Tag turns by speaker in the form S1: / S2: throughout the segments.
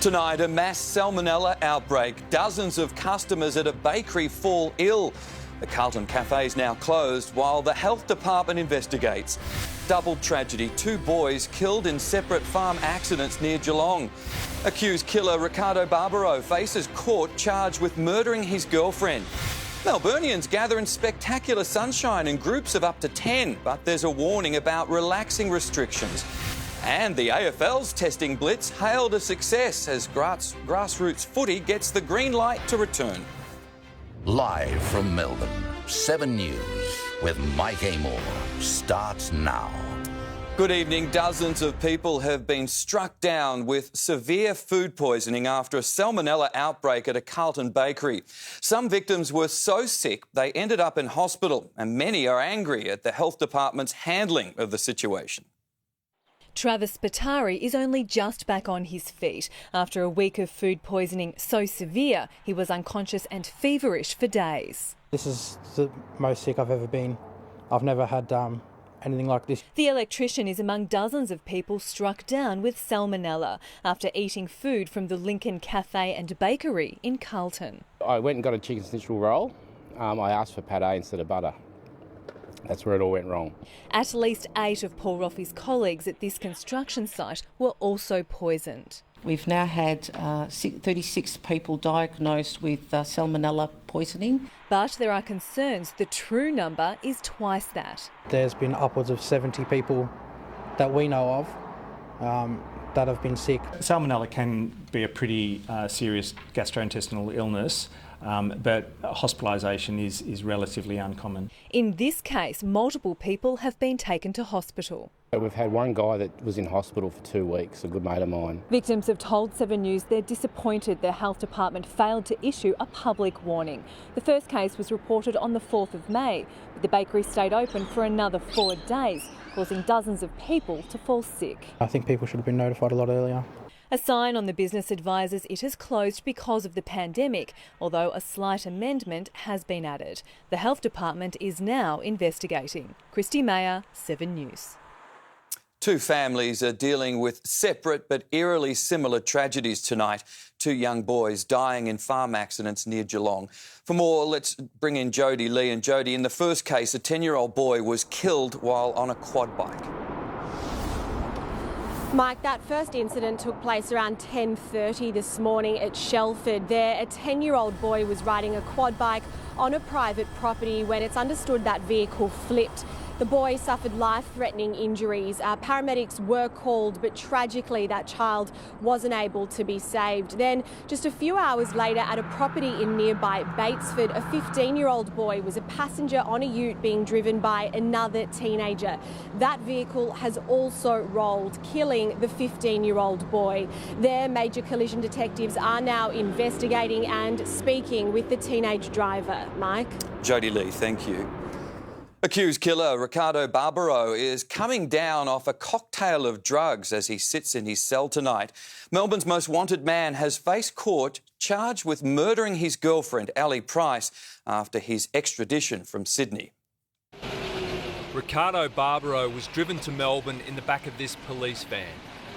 S1: Tonight, a mass salmonella outbreak. Dozens of customers at a bakery fall ill. The Carlton Cafe is now closed while the health department investigates. Double tragedy, 2 boys killed in separate farm accidents near Geelong. Accused killer Ricardo Barbaro faces court charged with murdering his girlfriend. Melburnians gather in spectacular sunshine in groups of up to 10, but there's a warning about relaxing restrictions. And the AFL's testing blitz hailed a success as grassroots footy gets the green light to return.
S2: Live from Melbourne, 7 News with Mike Amor starts now.
S1: Good evening. Dozens of people have been struck down with severe food poisoning after a salmonella outbreak at a Carlton bakery. Some victims were so sick they ended up in hospital, and many are angry at the health department's handling of the situation.
S3: Travis Spatari is only just back on his feet after a week of food poisoning so severe he was unconscious and feverish for days.
S4: This is the most sick I've ever been. I've never had anything like this.
S3: The electrician is among dozens of people struck down with salmonella after eating food from the Lincoln Cafe and Bakery in Carlton.
S5: I went and got a chicken schnitzel roll. I asked for pate instead of butter. That's where it all went wrong.
S3: At least 8 of Paul Roffey's colleagues at this construction site were also poisoned.
S6: We've now had 36 people diagnosed with salmonella poisoning.
S3: But there are concerns the true number is twice that.
S4: There's been upwards of 70 people that we know of that have been sick.
S7: Salmonella can be a pretty serious gastrointestinal illness. But hospitalisation is relatively uncommon.
S3: In this case, multiple people have been taken to hospital.
S5: We've had one guy that was in hospital for 2 weeks, a good mate of mine.
S3: Victims have told 7 News they're disappointed their health department failed to issue a public warning. The first case was reported on the 4th of May, but the bakery stayed open for another 4 days, causing dozens of people to fall sick.
S4: I think people should have been notified a lot earlier.
S3: A sign on the business advises it is closed because of the pandemic, although a slight amendment has been added. The health department is now investigating. Christy Mayer, 7 News.
S1: 2 families are dealing with separate but eerily similar tragedies tonight. 2 young boys dying in farm accidents near Geelong. For more, let's bring in Jody Lee. And Jody, in the first case, a 10-year-old boy was killed while on a quad bike.
S8: Mike, that first incident took place around 10:30 this morning at Shelford. There, a 10-year-old boy was riding a quad bike on a private property when it's understood that vehicle flipped. The boy suffered life-threatening injuries. Paramedics were called, but tragically that child wasn't able to be saved. Then, just a few hours later, at a property in nearby Batesford, a 15-year-old boy was a passenger on a ute being driven by another teenager. That vehicle has also rolled, killing the 15-year-old boy. Their major collision detectives are now investigating and speaking with the teenage driver. Mike?
S1: Jody Lee, thank you. Accused killer Ricardo Barbaro is coming down off a cocktail of drugs as he sits in his cell tonight. Melbourne's most wanted man has faced court charged with murdering his girlfriend, Ellie Price, after his extradition from Sydney.
S9: Ricardo Barbaro was driven to Melbourne in the back of this police van.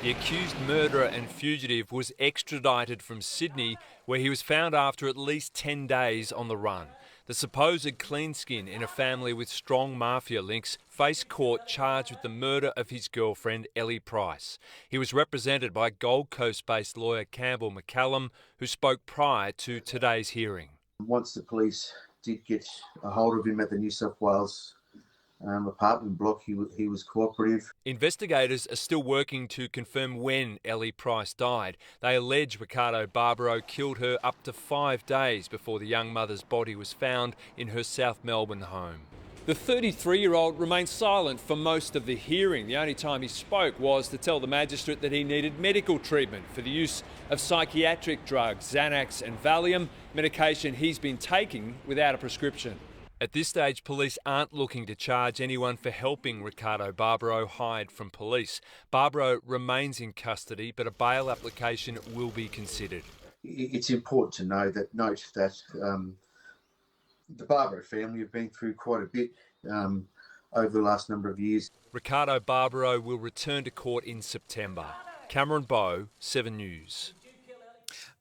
S9: The accused murderer and fugitive was extradited from Sydney, where he was found after at least 10 days on the run. The supposed clean skin in a family with strong mafia links faced court charged with the murder of his girlfriend, Ellie Price. He was represented by Gold Coast-based lawyer Campbell McCallum, who spoke prior to today's hearing.
S10: Once the police did get a hold of him at the New South Wales apartment block, he was cooperative.
S9: Investigators are still working to confirm when Ellie Price died. They allege Ricardo Barbaro killed her up to 5 days before the young mother's body was found in her South Melbourne home. The 33-year-old remained silent for most of the hearing. The only time he spoke was to tell the magistrate that he needed medical treatment for the use of psychiatric drugs, Xanax and Valium, medication he's been taking without a prescription. At this stage, police aren't looking to charge anyone for helping Ricardo Barbaro hide from police. Barbaro remains in custody, but a bail application will be considered.
S10: It's important to note that the Barbaro family have been through quite a bit over the last number of years.
S9: Ricardo Barbaro will return to court in September. Cameron Bowe, 7 News.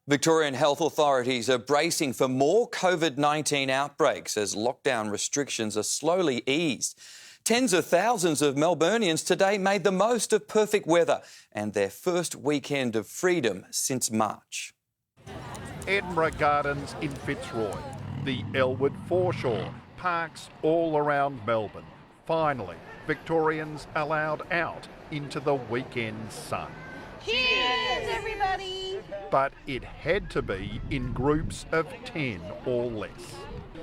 S1: Victorian health authorities are bracing for more COVID-19 outbreaks as lockdown restrictions are slowly eased. Tens of thousands of Melburnians today made the most of perfect weather and their first weekend of freedom since March.
S11: Edinburgh Gardens in Fitzroy, the Elwood foreshore, parks all around Melbourne. Finally, Victorians allowed out into the weekend sun.
S12: Cheers, everybody!
S11: But it had to be in groups of 10 or less.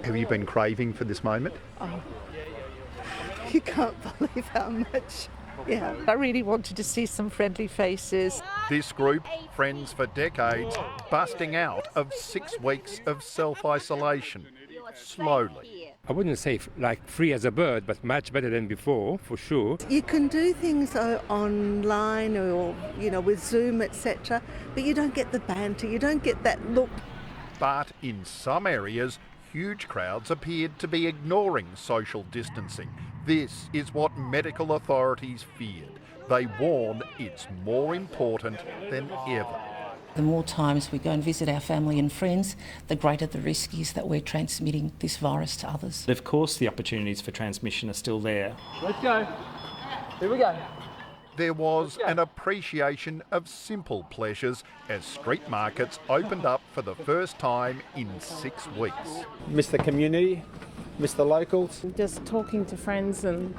S11: Have you been craving for this moment?
S12: Oh, you can't believe how much. Yeah, I really wanted to see some friendly faces.
S11: This group, friends for decades, busting out of 6 weeks of self-isolation, slowly.
S13: I wouldn't say like free as a bird, but much better than before, for sure.
S12: You can do things online or, with Zoom, etc., but you don't get the banter, you don't get that look.
S11: But in some areas, huge crowds appeared to be ignoring social distancing. This is what medical authorities feared. They warn it's more important than ever.
S6: The more times we go and visit our family and friends, the greater the risk is that we're transmitting this virus to others.
S7: Of course, the opportunities for transmission are still there.
S13: Let's go. Here we go.
S11: There was an appreciation of simple pleasures as street markets opened up for the first time in 6 weeks.
S13: Miss the community, miss the locals.
S14: Just talking to friends and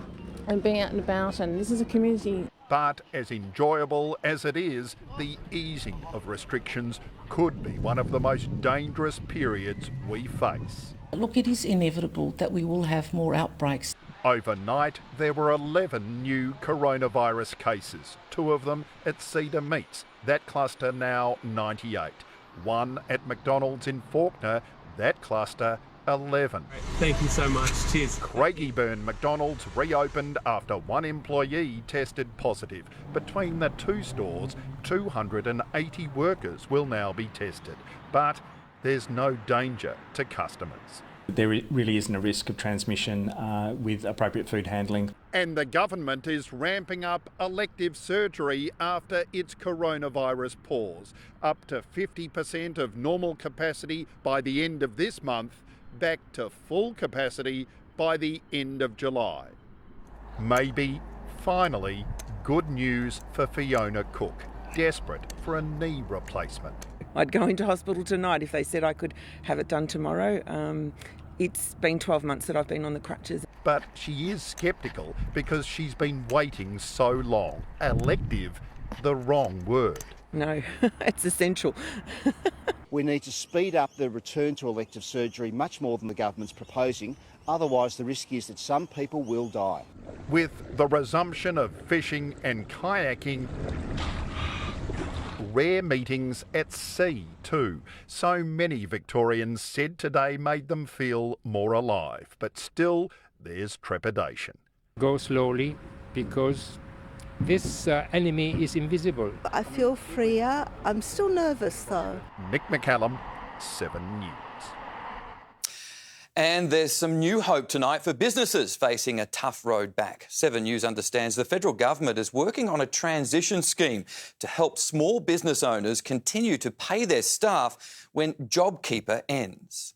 S14: being out and about, and this is a community.
S11: But as enjoyable as it is, the easing of restrictions could be one of the most dangerous periods we face.
S6: Look, it is inevitable that we will have more outbreaks.
S11: Overnight, there were 11 new coronavirus cases, 2 of them at Cedar Meats. That cluster now 98. 1 at McDonald's in Fawkner, that cluster 11.
S13: Thank you so much. Cheers.
S11: Craigieburn McDonald's reopened after 1 employee tested positive. Between the 2 stores, 280 workers will now be tested. But there's no danger to customers.
S7: There really isn't a risk of transmission with appropriate food handling.
S11: And the government is ramping up elective surgery after its coronavirus pause. Up to 50% of normal capacity by the end of this month, back to full capacity by the end of July. Maybe, finally, good news for Fiona Cook, desperate for a knee replacement.
S15: I'd go into hospital tonight if they said I could have it done tomorrow. It's been 12 months that I've been on the crutches.
S11: But she is sceptical because she's been waiting so long. Elective, the wrong word.
S15: No, it's essential.
S16: We need to speed up the return to elective surgery much more than the government's proposing. Otherwise, the risk is that some people will die.
S11: With the resumption of fishing and kayaking, rare meetings at sea too. So many Victorians said today made them feel more alive. But still, there's trepidation.
S13: Go slowly because this enemy is invisible.
S12: I feel freer. I'm still nervous though.
S11: Nick McCallum, 7 News.
S1: And there's some new hope tonight for businesses facing a tough road back. 7 News understands the federal government is working on a transition scheme to help small business owners continue to pay their staff when JobKeeper ends.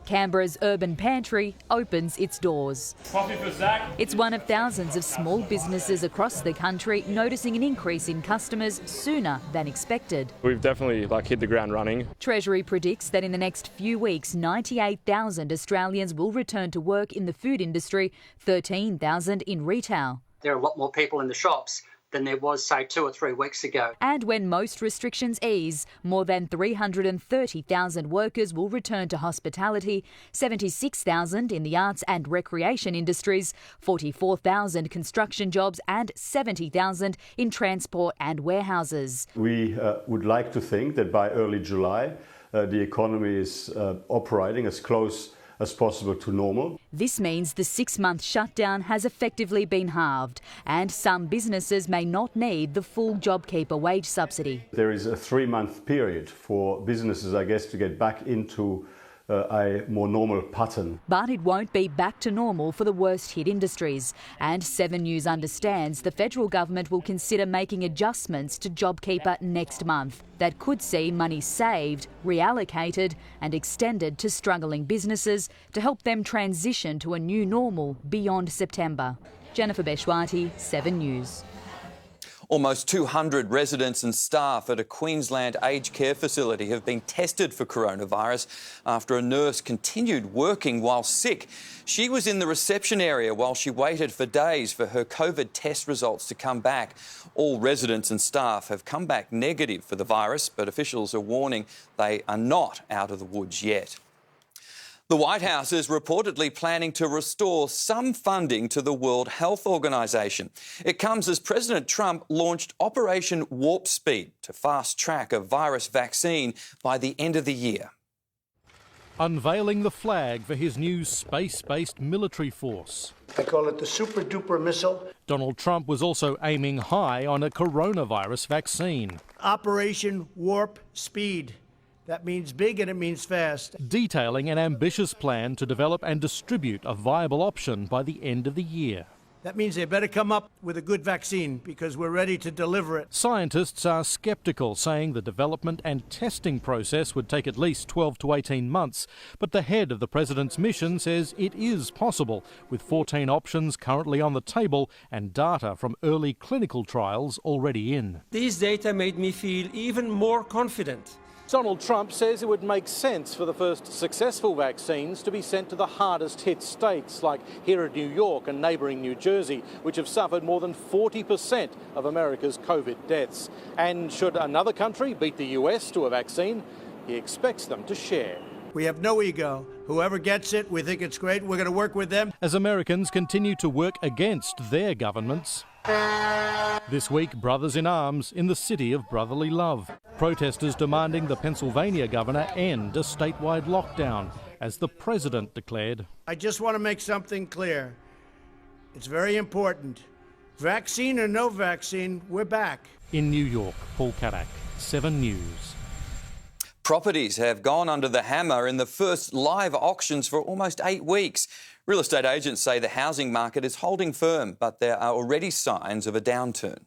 S17: Canberra's Urban Pantry opens its doors.
S18: Coffee for Zach.
S17: It's one of thousands of small businesses across the country noticing an increase in customers sooner than expected.
S18: We've definitely hit the ground running.
S17: Treasury predicts that in the next few weeks, 98,000 Australians will return to work in the food industry, 13,000 in retail.
S19: There are a lot more people in the shops than there was, say, 2 or 3 weeks ago.
S17: And when most restrictions ease, more than 330,000 workers will return to hospitality, 76,000 in the arts and recreation industries, 44,000 construction jobs and 70,000 in transport and warehouses.
S20: We would like to think that by early July, the economy is operating as close as possible to normal.
S17: This means the 6-month shutdown has effectively been halved, and some businesses may not need the full JobKeeper wage subsidy.
S20: There is a 3-month period for businesses, I guess, to get back into a more normal pattern.
S17: But it won't be back to normal for the worst-hit industries. And 7 News understands the federal government will consider making adjustments to JobKeeper next month that could see money saved, reallocated and extended to struggling businesses to help them transition to a new normal beyond September. Jennifer Beshwati, 7 News.
S1: Almost 200 residents and staff at a Queensland aged care facility have been tested for coronavirus after a nurse continued working while sick. She was in the reception area while she waited for days for her COVID test results to come back. All residents and staff have come back negative for the virus, but officials are warning they are not out of the woods yet. The White House is reportedly planning to restore some funding to the World Health Organization. It comes as President Trump launched Operation Warp Speed to fast-track a virus vaccine by the end of the year.
S21: Unveiling the flag for his new space-based military force.
S22: I call it the Super Duper Missile.
S21: Donald Trump was also aiming high on a coronavirus vaccine.
S22: Operation Warp Speed. That means big and it means fast.
S21: Detailing an ambitious plan to develop and distribute a viable option by the end of the year.
S22: That means they better come up with a good vaccine because we're ready to deliver it.
S21: Scientists are sceptical, saying the development and testing process would take at least 12 to 18 months. But the head of the president's mission says it is possible, with 14 options currently on the table and data from early clinical trials already in.
S23: These data made me feel even more confident.
S21: Donald Trump says it would make sense for the first successful vaccines to be sent to the hardest hit states, like here in New York and neighbouring New Jersey, which have suffered more than 40% of America's COVID deaths. And should another country beat the US to a vaccine, he expects them to share.
S22: We have no ego. Whoever gets it, we think it's great. We're going to work with them.
S21: As Americans continue to work against their governments. This week, brothers in arms in the city of brotherly love. Protesters demanding the Pennsylvania governor end a statewide lockdown, as the president declared.
S22: I just want to make something clear. It's very important. Vaccine or no vaccine, we're back.
S21: In New York, Paul Kadak, 7 News.
S1: Properties have gone under the hammer in the first live auctions for almost 8 weeks. Real estate agents say the housing market is holding firm, but there are already signs of a downturn.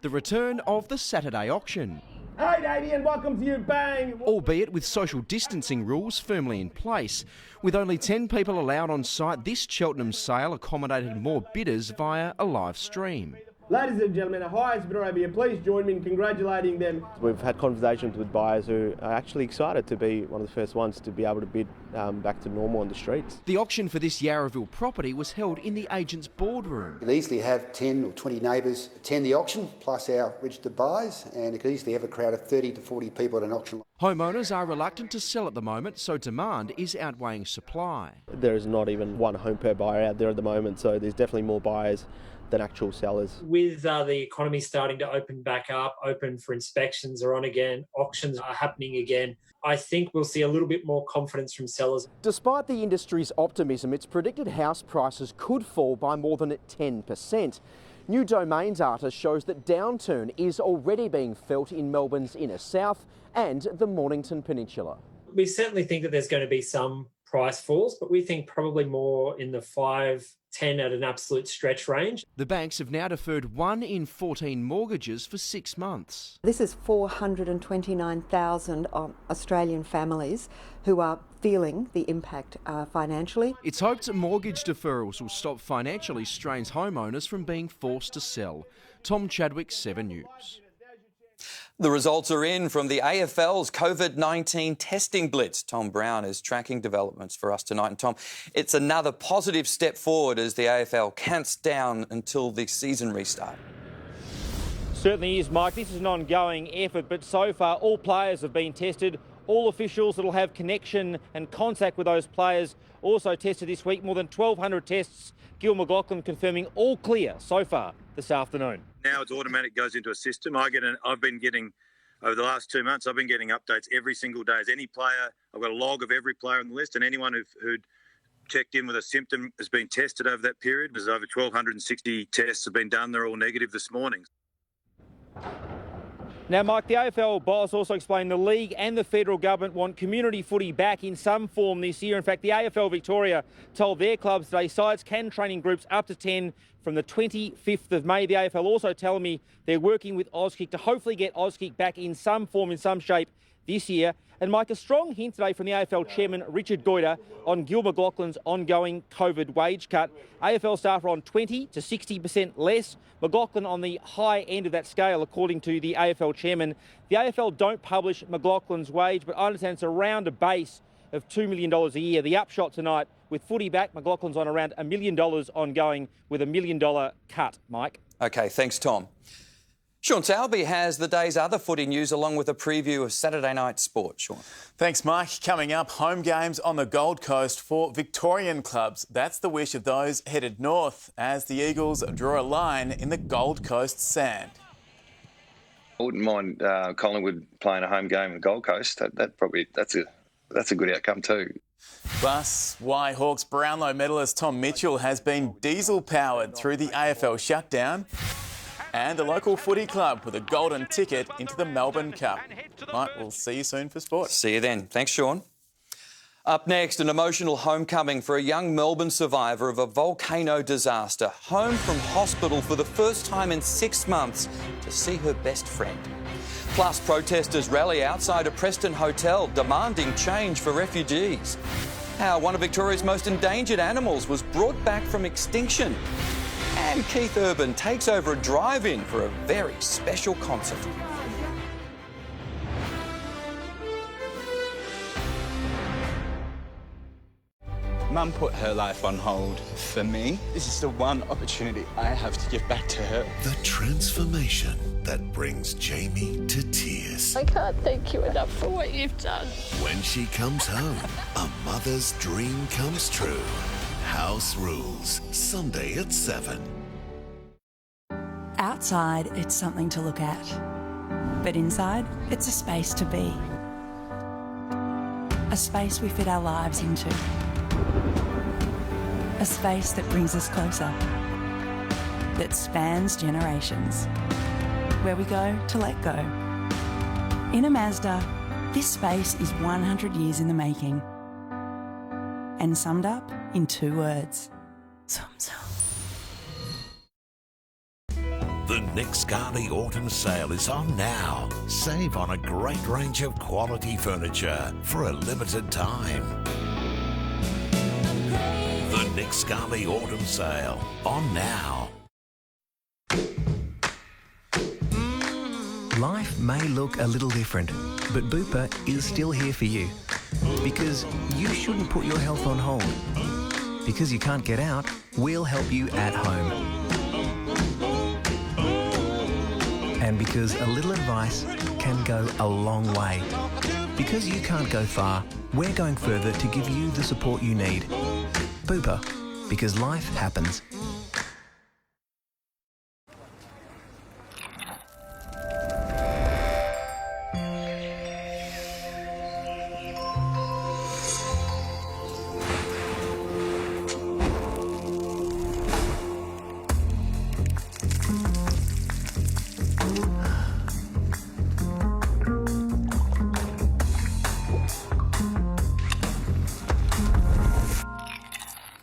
S24: The return of the Saturday auction.
S25: Hey Damien, welcome to you, bang!
S24: Albeit with social distancing rules firmly in place. With only 10 people allowed on site, this Cheltenham sale accommodated more bidders via a live stream.
S25: Ladies and gentlemen, our highest bidder over here, please join me in congratulating them.
S26: We've had conversations with buyers who are actually excited to be one of the first ones to be able to bid back to normal on the streets.
S24: The auction for this Yarraville property was held in the agent's boardroom.
S27: You can easily have 10 or 20 neighbours attend the auction, plus our registered buyers, and it could easily have a crowd of 30 to 40 people at an auction.
S24: Homeowners are reluctant to sell at the moment, so demand is outweighing supply.
S26: There is not even one home per buyer out there at the moment, so there's definitely more buyers than actual sellers.
S28: With the economy starting to open back up, open for inspections are on again, auctions are happening again, I think we'll see a little bit more confidence from sellers.
S24: Despite the industry's optimism, it's predicted house prices could fall by more than 10%. New Domain data shows that downturn is already being felt in Melbourne's inner south and the Mornington Peninsula.
S28: We certainly think that there's going to be some price falls, but we think probably more in the 5-10 at an absolute stretch range.
S24: The banks have now deferred 1 in 14 mortgages for 6 months.
S29: This is 429,000 Australian families who are feeling the impact financially.
S24: It's hoped that mortgage deferrals will stop financially strained homeowners from being forced to sell. Tom Chadwick, 7 News.
S1: The results are in from the AFL's COVID-19 testing blitz. Tom Brown is tracking developments for us tonight. And Tom, it's another positive step forward as the AFL counts down until the season restart.
S30: Certainly is, Mike. This is an ongoing effort, but so far all players have been tested. All officials that will have connection and contact with those players also tested this week. More than 1,200 tests. Gil McLaughlin confirming all clear so far this afternoon.
S31: Now it's automatic, goes into a system. I've been getting
S2: over the last 2 months, I've been getting updates every single day. As any player, I've got a log of every player on the list, and anyone who'd checked in with a symptom has been tested over that period. There's over 1,260 tests have been done. They're all negative this morning.
S30: Now, Mike, the AFL boss also explained the league and the federal government want community footy back in some form this year. In fact, the AFL Victoria told their clubs today sides can train in groups up to 10 from the 25th of May. The AFL also telling me they're working with Auskick to hopefully get Auskick back in some form, in some shape this year. And Mike, a strong hint today from the AFL chairman Richard Goyder on Gil McLachlan's ongoing COVID wage cut. AFL staff are on 20 to 60% less. McLachlan on the high end of that scale, according to the AFL chairman. The AFL don't publish McLachlan's wage, but I understand it's around a base of $2 million a year. The upshot tonight, with footy back, McLachlan's on around $1 million ongoing with $1 million cut, Mike.
S1: OK, thanks, Tom. Sean Sowerby has the day's other footy news along with a preview of Saturday night sport. Sean.
S3: Thanks, Mike. Coming up, home games on the Gold Coast for Victorian clubs. That's the wish of those headed north as the Eagles draw a line in the Gold Coast sand.
S4: I wouldn't mind Collingwood playing a home game in the Gold Coast. That's a good outcome too.
S3: Plus, why Hawks Brownlow medalist Tom Mitchell has been diesel-powered through the AFL shutdown. And a local footy club with a golden ticket into the Melbourne Cup. Right, we'll see you soon for sport.
S1: See you then. Thanks, Sean. Up next, an emotional homecoming for a young Melbourne survivor of a volcano disaster. Home from hospital for the first time in 6 months to see her best friend. Plus, protesters rally outside a Preston hotel demanding change for refugees. How one of Victoria's most endangered animals was brought back from extinction. And Keith Urban takes over a drive-in for a very special concert.
S5: Mum put her life on hold for me. This is the one opportunity I have to give back to her.
S6: The transformation that brings Jamie to tears.
S7: I can't thank you enough for what you've done.
S6: When she comes home, a mother's dream comes true. House Rules, Sunday at 7.
S8: Outside, it's something to look at. But inside, it's a space to be. A space we fit our lives into. A space that brings us closer. That spans generations. Where we go to let go. In a Mazda, this space is 100 years in the making. And summed up in 2 words. Zum zum.
S6: The Nick Scali Autumn Sale is on now. Save on a great range of quality furniture for a limited time. The Nick Scali Autumn Sale on now.
S9: Life may look a little different, but Bupa is still here for you. Because you shouldn't put your health on hold. Because you can't get out, we'll help you at home. And because a little advice can go a long way. Because you can't go far, we're going further to give you the support you need. Bupa, because life happens.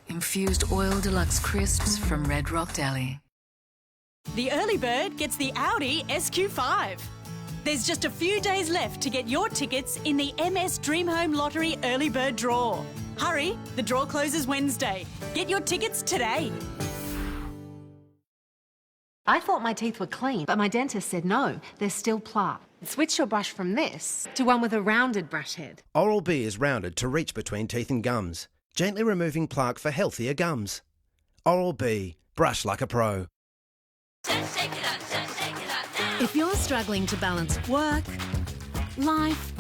S10: Infused oil deluxe crisps from Red Rock Deli.
S14: The early bird gets the Audi SQ5. There's just a few days left to get your tickets in the MS Dream Home Lottery early bird draw. Hurry, the draw closes Wednesday. Get your tickets today.
S31: I thought my teeth were clean, but my dentist said no, there's still plaque. Switch your brush from this to one with a rounded brush head.
S32: Oral-B is rounded to reach between teeth and gums, gently removing plaque for healthier gums. Oral-B, brush like a pro.
S14: If you're struggling to balance work, life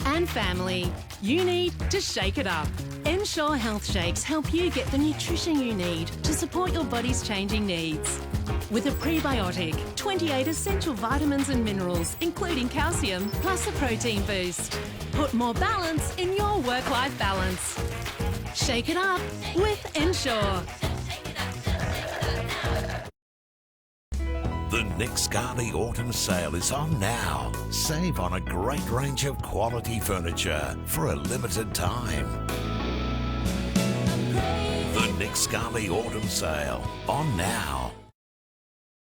S14: and family, you need to shake it up. Ensure Health Shakes help you get the nutrition you need to support your body's changing needs. with a prebiotic, 28 essential vitamins and minerals, including calcium, plus a protein boost. Put more balance in your work-life balance. Shake it up with Ensure.
S6: The Nick Scali Autumn Sale is on now. Save on a great range of quality furniture for a limited time. The Nick Scali Autumn Sale on now.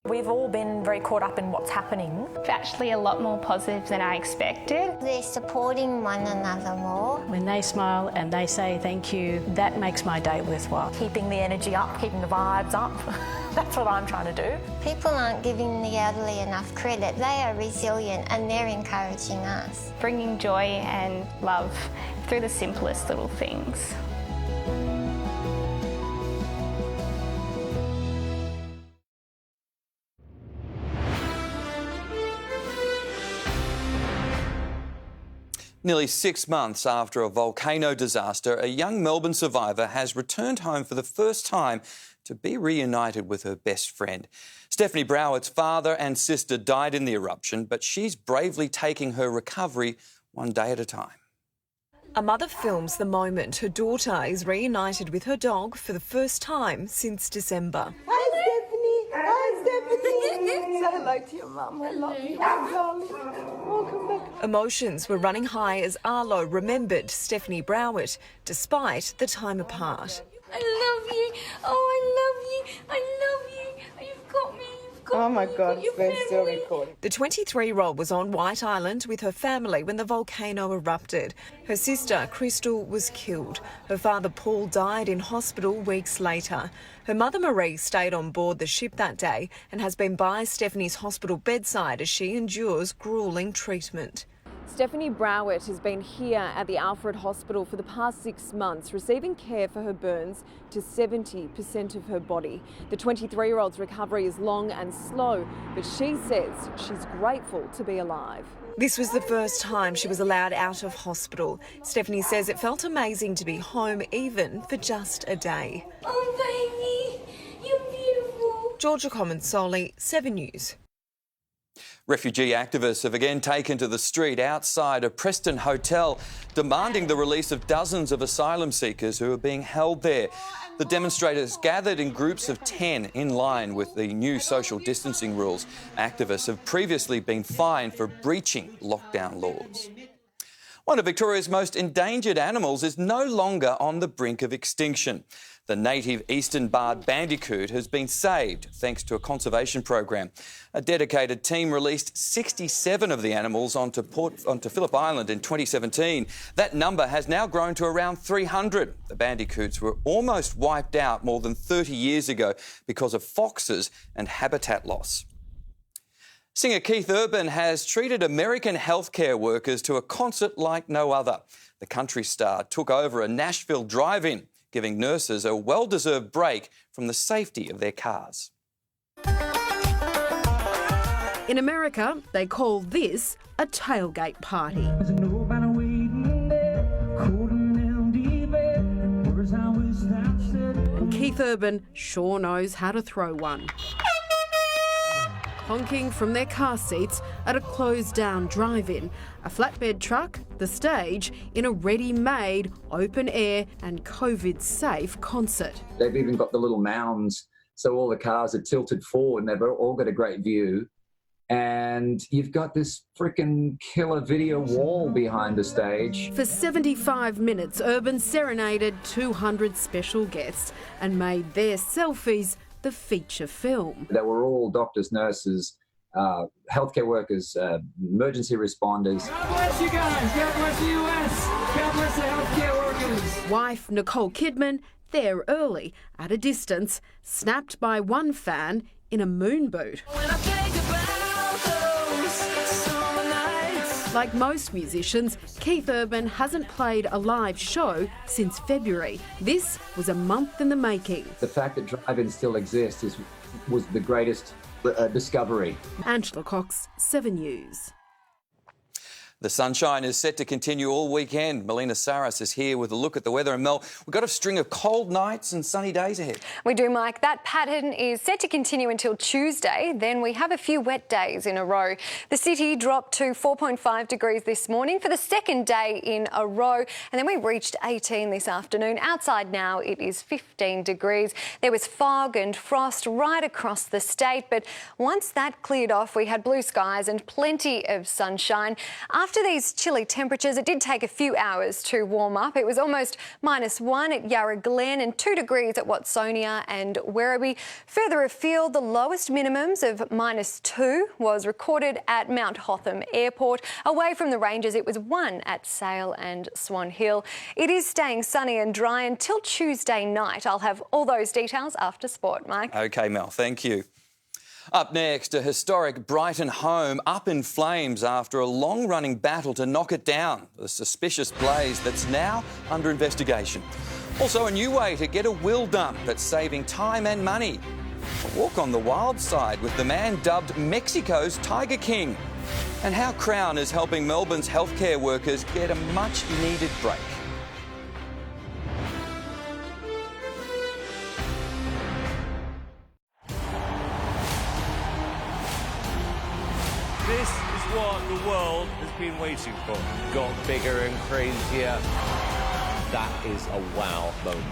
S11: We've all been very caught up in what's happening.
S7: It's actually a lot more positive than I expected.
S12: They're supporting one another more.
S13: When they smile and they say thank you, that makes my day worthwhile.
S11: Keeping the energy up, keeping the vibes up. That's what I'm trying to do.
S12: People aren't giving the elderly enough credit. They are resilient and they're encouraging us.
S7: Bringing joy and love through the simplest little things.
S1: Nearly 6 months after a volcano disaster, a young Melbourne survivor has returned home for the first time to be reunited with her best friend. Stephanie Browett's father and sister died in the eruption, but she's bravely taking her recovery one day at a time.
S15: A mother films the moment her daughter is reunited with her dog for the first time since December.
S12: Hi, Stephanie. Hi, Stephanie. Say hello to your mum. I love you, darling. Welcome back.
S15: Emotions were running high as Arlo remembered Stephanie Browett, despite the time apart.
S12: I love you. Oh, I love you. I love you. You've got me.
S13: Oh my God, it's still recording.
S15: The 23-year-old was on White Island with her family when the volcano erupted. Her sister, Crystal, was killed. Her father, Paul, died in hospital weeks later. Her mother, Marie, stayed on board the ship that day and has been by Stephanie's hospital bedside as she endures gruelling treatment.
S16: Stephanie Browett has been here at the Alfred Hospital for the past 6 months, receiving care for her burns to 70% of her body. The 23-year-old's recovery is long and slow, but she says she's grateful to be alive.
S15: This was the first time she was allowed out of hospital. Stephanie says it felt amazing to be home, even for just a day.
S12: Oh, baby, you're beautiful.
S15: Georgia Comensoli, 7 News.
S1: Refugee activists have again taken to the street outside a Preston hotel, demanding the release of dozens of asylum seekers who are being held there. The demonstrators gathered in groups of 10 in line with the new social distancing rules. Activists have previously been fined for breaching lockdown laws. One of Victoria's most endangered animals is no longer on the brink of extinction. The native eastern barred bandicoot has been saved thanks to a conservation program. A dedicated team released 67 of the animals onto Phillip Island in 2017. That number has now grown to around 300. The bandicoots were almost wiped out more than 30 years ago because of foxes and habitat loss. Singer Keith Urban has treated American healthcare workers to a concert like no other. The country star took over a Nashville drive-in, giving nurses a well-deserved break from the safety of their cars.
S17: In America, they call this a tailgate party. And Keith Urban sure knows how to throw one. Honking from their car seats at a closed-down drive-in, a flatbed truck, the stage, in a ready-made, open-air and COVID-safe concert.
S18: They've even got the little mounds, so all the cars are tilted forward and they've all got a great view. And you've got this freaking killer video wall behind the stage.
S17: For 75 minutes, Urban serenaded 200 special guests and made their selfies the feature film.
S18: They were all doctors, nurses, healthcare workers, emergency responders.
S13: God bless you guys. God bless the US. God bless the healthcare workers.
S17: Wife Nicole Kidman, there early, at a distance, snapped by one fan in a moon boot. Like most musicians, Keith Urban hasn't played a live show since February. This was a month in the making.
S18: The fact that drive-ins still exist was the greatest discovery.
S17: Angela Cox, 7 News.
S1: The sunshine is set to continue all weekend. Melina Saras is here with a look at the weather. And Mel, we've got a string of cold nights and sunny days ahead.
S2: We do, Mike. That pattern is set to continue until Tuesday. Then we have a few wet days in a row. The city dropped to 4.5 degrees this morning for the second day in a row. And then we reached 18 this afternoon. Outside now it is 15 degrees. There was fog and frost right across the state. But once that cleared off, we had blue skies and plenty of sunshine. After these chilly temperatures, it did take a few hours to warm up. It was almost -1 at Yarra Glen and 2 degrees at Watsonia and Werribee. Further afield, the lowest minimums of -2 was recorded at Mount Hotham Airport. Away from the ranges, it was 1 at Sale and Swan Hill. It is staying sunny and dry until Tuesday night. I'll have all those details after sport, Mike.
S1: OK, Mel, thank you. Up next, a historic Brighton home up in flames after a long-running battle to knock it down. A suspicious blaze that's now under investigation. Also, a new way to get a will done that's saving time and money. A walk on the wild side with the man dubbed Mexico's Tiger King. And how Crown is helping Melbourne's healthcare workers get a much-needed break.
S19: This is what the world has been waiting for. Got bigger and crazier. That is a wow moment.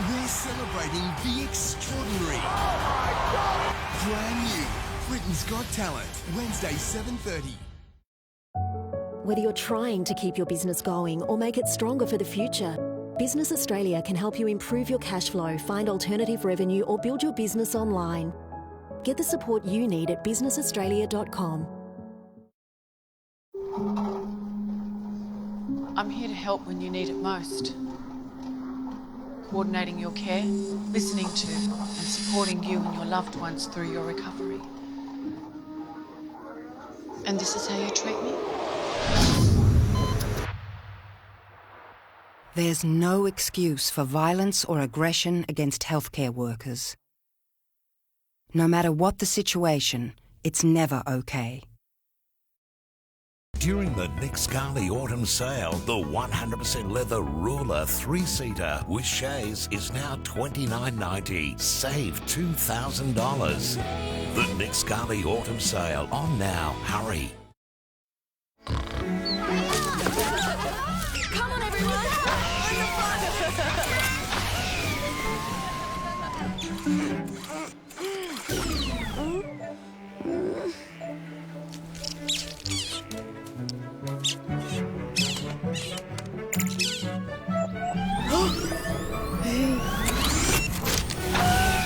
S20: We're celebrating the extraordinary. Oh my God! Brand new Britain's Got Talent, Wednesday 7:30.
S21: Whether you're trying to keep your business going or make it stronger for the future, Business Australia can help you improve your cash flow, find alternative revenue or build your business online. Get the support you need at businessaustralia.com.
S22: I'm here to help when you need it most. Coordinating your care, listening to and supporting you and your loved ones through your recovery. And this is how you treat me?
S23: There's no excuse for violence or aggression against healthcare workers. No matter what the situation, it's never okay.
S6: During the Nick Scali Autumn Sale, the 100% leather Ruler 3-seater with chaise is now $29.90. Save $2,000. The Nick Scali Autumn Sale on now. Hurry.
S12: Come on, everyone!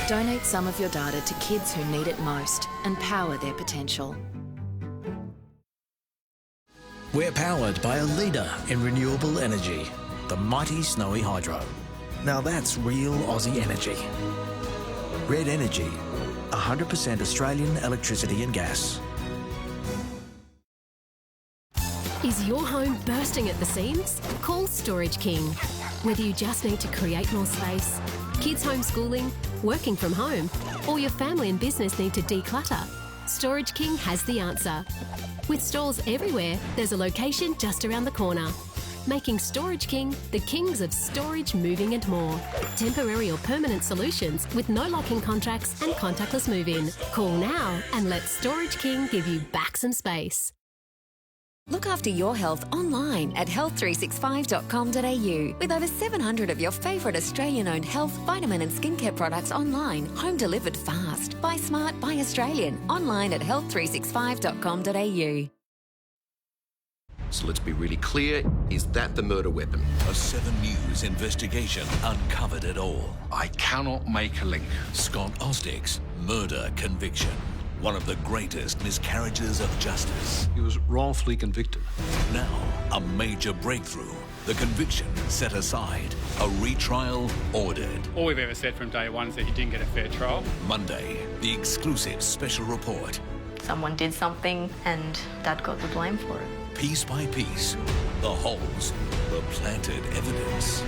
S10: Donate some of your data to kids who need it most and power their potential.
S24: We're powered by a leader in renewable energy, the mighty Snowy Hydro. Now that's real Aussie energy. Red Energy, 100% Australian electricity and gas.
S31: Is your home bursting at the seams? Call Storage King. Whether you just need to create more space, kids homeschooling, working from home, or your family and business need to declutter, Storage King has the answer. With stores everywhere, there's a location just around the corner. Making Storage King the kings of storage, moving and more. Temporary or permanent solutions with no lock-in contracts and contactless move-in. Call now and let Storage King give you back some space.
S25: Look after your health online at health365.com.au with over 700 of your favourite Australian-owned health, vitamin and skincare products online, home delivered fast. Buy smart, buy Australian. Online at health365.com.au.
S30: So let's be really clear, is that the murder weapon?
S6: A 7 News investigation uncovered it all.
S30: I cannot make a link.
S6: Scott Osdick's murder conviction. One of the greatest miscarriages of justice.
S30: He was wrongfully convicted.
S6: Now, a major breakthrough. The conviction set aside. A retrial ordered.
S31: All we've ever said from day one is that he didn't get a fair trial.
S6: Monday, the exclusive special report.
S32: Someone did something and Dad got the blame for it.
S6: Piece by piece, the holes, the planted evidence.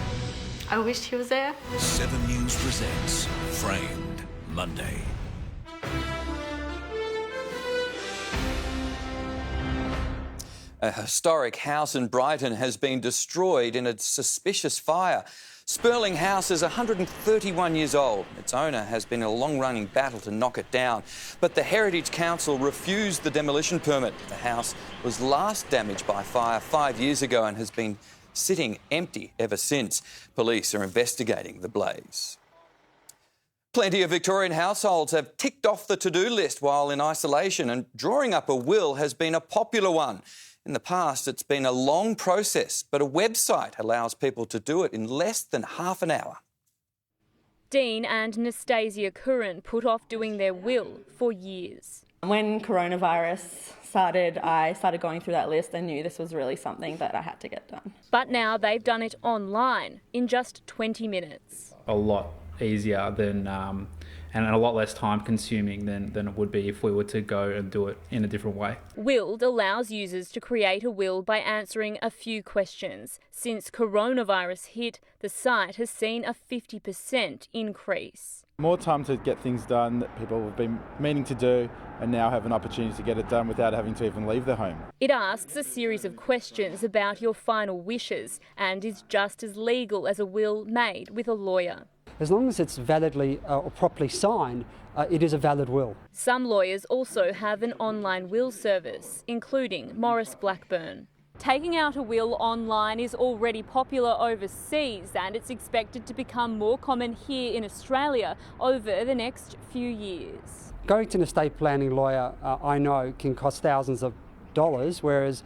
S32: I wished he was there.
S6: 7 News presents Framed Monday.
S1: A historic house in Brighton has been destroyed in a suspicious fire. Spurling House is 131 years old. Its owner has been in a long-running battle to knock it down, but the Heritage Council refused the demolition permit. The house was last damaged by fire 5 years ago and has been sitting empty ever since. Police are investigating the blaze. Plenty of Victorian households have ticked off the to-do list while in isolation, and drawing up a will has been a popular one. In the past, it's been a long process, but a website allows people to do it in less than half an hour.
S3: Dean and Nastasia Curran put off doing their will for years.
S4: When coronavirus started, I started going through that list and knew this was really something that I had to get done.
S3: But now they've done it online in just 20 minutes.
S5: A lot easier than and a lot less time consuming than it would be if we were to go and do it in a different way.
S3: Willed allows users to create a will by answering a few questions. Since coronavirus hit, the site has seen a 50% increase.
S7: More time to get things done that people have been meaning to do and now have an opportunity to get it done without having to even leave their home.
S3: It asks a series of questions about your final wishes and is just as legal as a will made with a lawyer.
S8: As long as it's validly or properly signed, it is a valid will.
S3: Some lawyers also have an online will service, including Maurice Blackburn. Taking out a will online is already popular overseas, and it's expected to become more common here in Australia over the next few years.
S8: Going to an estate planning lawyer, I know, can cost thousands of dollars, whereas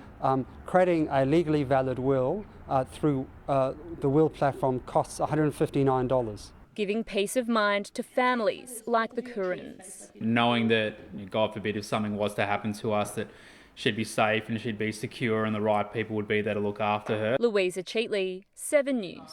S8: creating a legally valid will through the will platform costs $159.
S3: Giving peace of mind to families like the Currans.
S5: Knowing that, God forbid, if something was to happen to us, that she'd be safe and she'd be secure and the right people would be there to look after her.
S3: Louisa Cheatley, 7 News.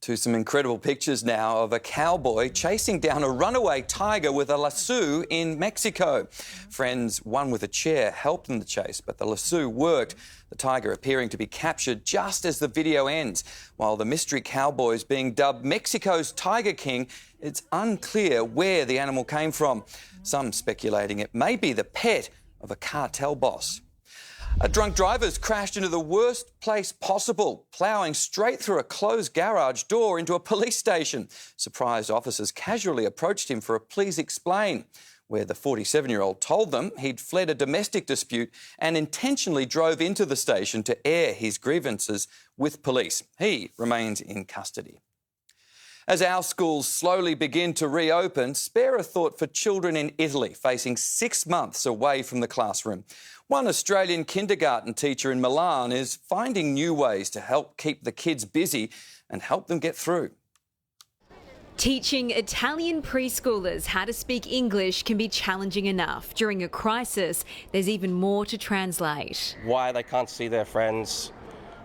S1: To some incredible pictures now of a cowboy chasing down a runaway tiger with a lasso in Mexico. Friends, one with a chair, helped in the chase, but the lasso worked. The tiger appearing to be captured just as the video ends. While the mystery cowboy is being dubbed Mexico's Tiger King, it's unclear where the animal came from. Some speculating it may be the pet of a cartel boss. Drunk drivers crashed into the worst place possible, ploughing straight through a closed garage door into a police station. Surprised officers casually approached him for a please explain, where the 47-year-old told them he'd fled a domestic dispute and intentionally drove into the station to air his grievances with police. He remains in custody. As our schools slowly begin to reopen, spare a thought for children in Italy facing 6 months away from the classroom. One Australian kindergarten teacher in Milan is finding new ways to help keep the kids busy and help them get through.
S9: Teaching Italian preschoolers how to speak English can be challenging enough. During a crisis, there's even more to translate.
S11: Why they can't see their friends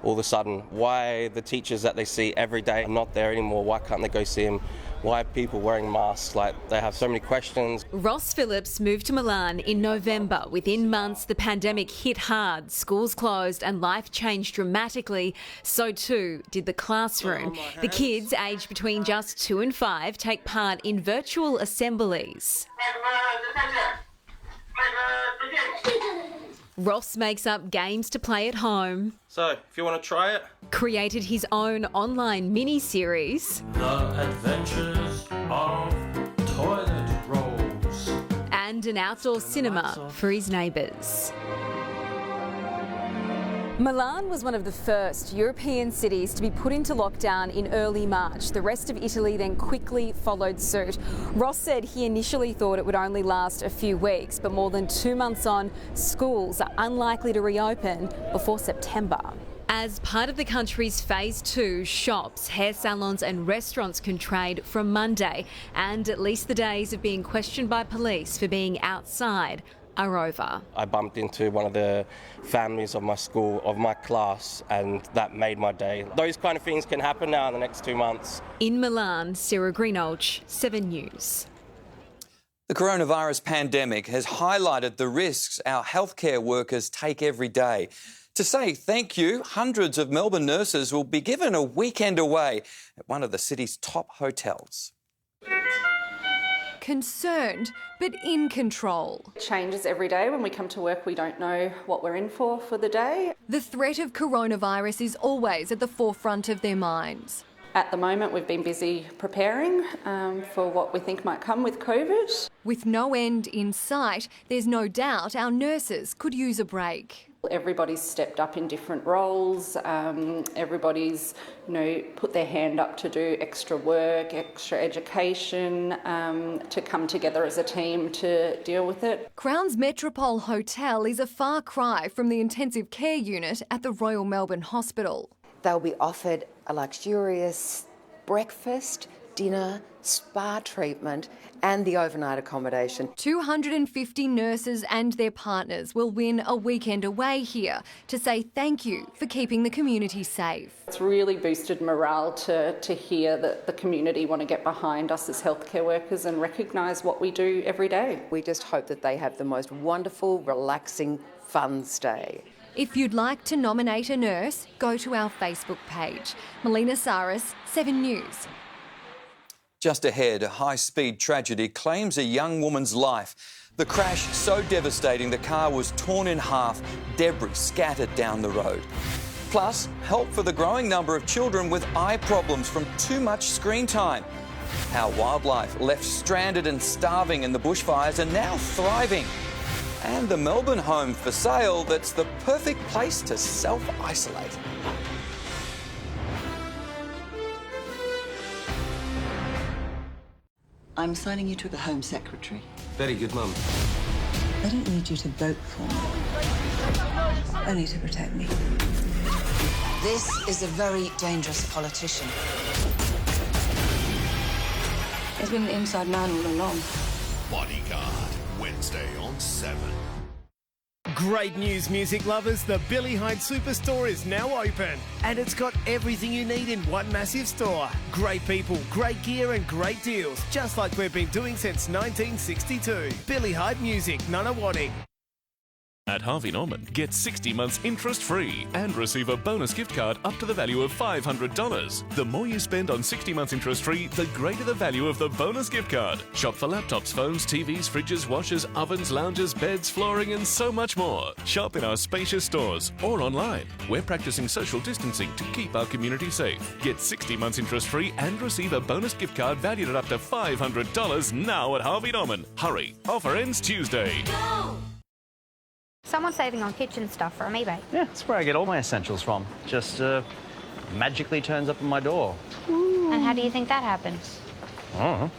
S11: all of a sudden, why the teachers that they see every day are not there anymore, why can't they go see them, why are people wearing masks, like they have so many questions.
S9: Ross Phillips moved to Milan in November. Within months, the pandemic hit hard, schools closed and life changed dramatically. So too did the classroom. The kids aged between just 2 and 5 take part in virtual assemblies. Ross makes up games to play at home.
S11: So, if you want to try it.
S9: Created his own online mini-series.
S14: The Adventures of Toilet Rolls.
S9: And an outdoor cinema for his neighbours. Milan was one of the first European cities to be put into lockdown in early March. The rest of Italy then quickly followed suit. Ross said he initially thought it would only last a few weeks, but more than 2 months on, schools are unlikely to reopen before September. As part of the country's phase 2, shops, hair salons and restaurants can trade from Monday, and at least the days of being questioned by police for being outside are over.
S11: I bumped into one of the families of my school, of my class, and that made my day. Those kind of things can happen now in the next 2 months.
S9: In Milan, Sarah Greenolch, 7 News.
S1: The coronavirus pandemic has highlighted the risks our healthcare workers take every day. To say thank you, hundreds of Melbourne nurses will be given a weekend away at one of the city's top hotels.
S9: Concerned, but in control.
S2: It changes every day. When we come to work, we don't know what we're in for the day.
S9: The threat of coronavirus is always at the forefront of their minds.
S2: At the moment, we've been busy preparing for what we think might come with COVID.
S9: With no end in sight, there's no doubt our nurses could use a break.
S2: Everybody's stepped up in different roles. Everybody's, put their hand up to do extra work, extra education, to come together as a team to deal with it.
S9: Crown's Metropole Hotel is a far cry from the intensive care unit at the Royal Melbourne Hospital.
S13: They'll be offered a luxurious breakfast, dinner, spa treatment and the overnight accommodation.
S9: 250 nurses and their partners will win a weekend away here to say thank you for keeping the community safe.
S2: It's really boosted morale to hear that the community want to get behind us as healthcare workers and recognise what we do every day.
S13: We just hope that they have the most wonderful, relaxing, fun stay.
S9: If you'd like to nominate a nurse, go to our Facebook page. Melina Saris, 7 News.
S1: Just ahead, a high-speed tragedy claims a young woman's life. The crash so devastating the car was torn in half, debris scattered down the road. Plus, help for the growing number of children with eye problems from too much screen time. How wildlife left stranded and starving in the bushfires are now thriving. And the Melbourne home for sale that's the perfect place to self-isolate.
S15: I'm assigning you to the Home Secretary.
S16: Very good, Mum.
S15: I don't need you to vote for me, only to protect me.
S17: This is a very dangerous politician.
S15: There's been an inside man all along.
S6: Bodyguard, Wednesday on 7.
S18: Great news, music lovers. The Billy Hyde Superstore is now open. And it's got everything you need in one massive store. Great people, great gear and great deals. Just like we've been doing since 1962. Billy Hyde Music, Nunawading.
S19: At Harvey Norman, get 60 months interest-free and receive a bonus gift card up to the value of $500. The more you spend on 60 months interest-free, the greater the value of the bonus gift card. Shop for laptops, phones, TVs, fridges, washers, ovens, lounges, beds, flooring and so much more. Shop in our spacious stores or online. We're practicing social distancing to keep our community safe. Get 60 months interest-free and receive a bonus gift card valued at up to $500 now at Harvey Norman. Hurry, offer ends Tuesday.
S20: Go! Someone's saving on kitchen stuff from eBay.
S26: Yeah, that's where I get all my essentials from. Just magically turns up on my door.
S20: Ooh. And how do you think that happens?
S26: I don't know.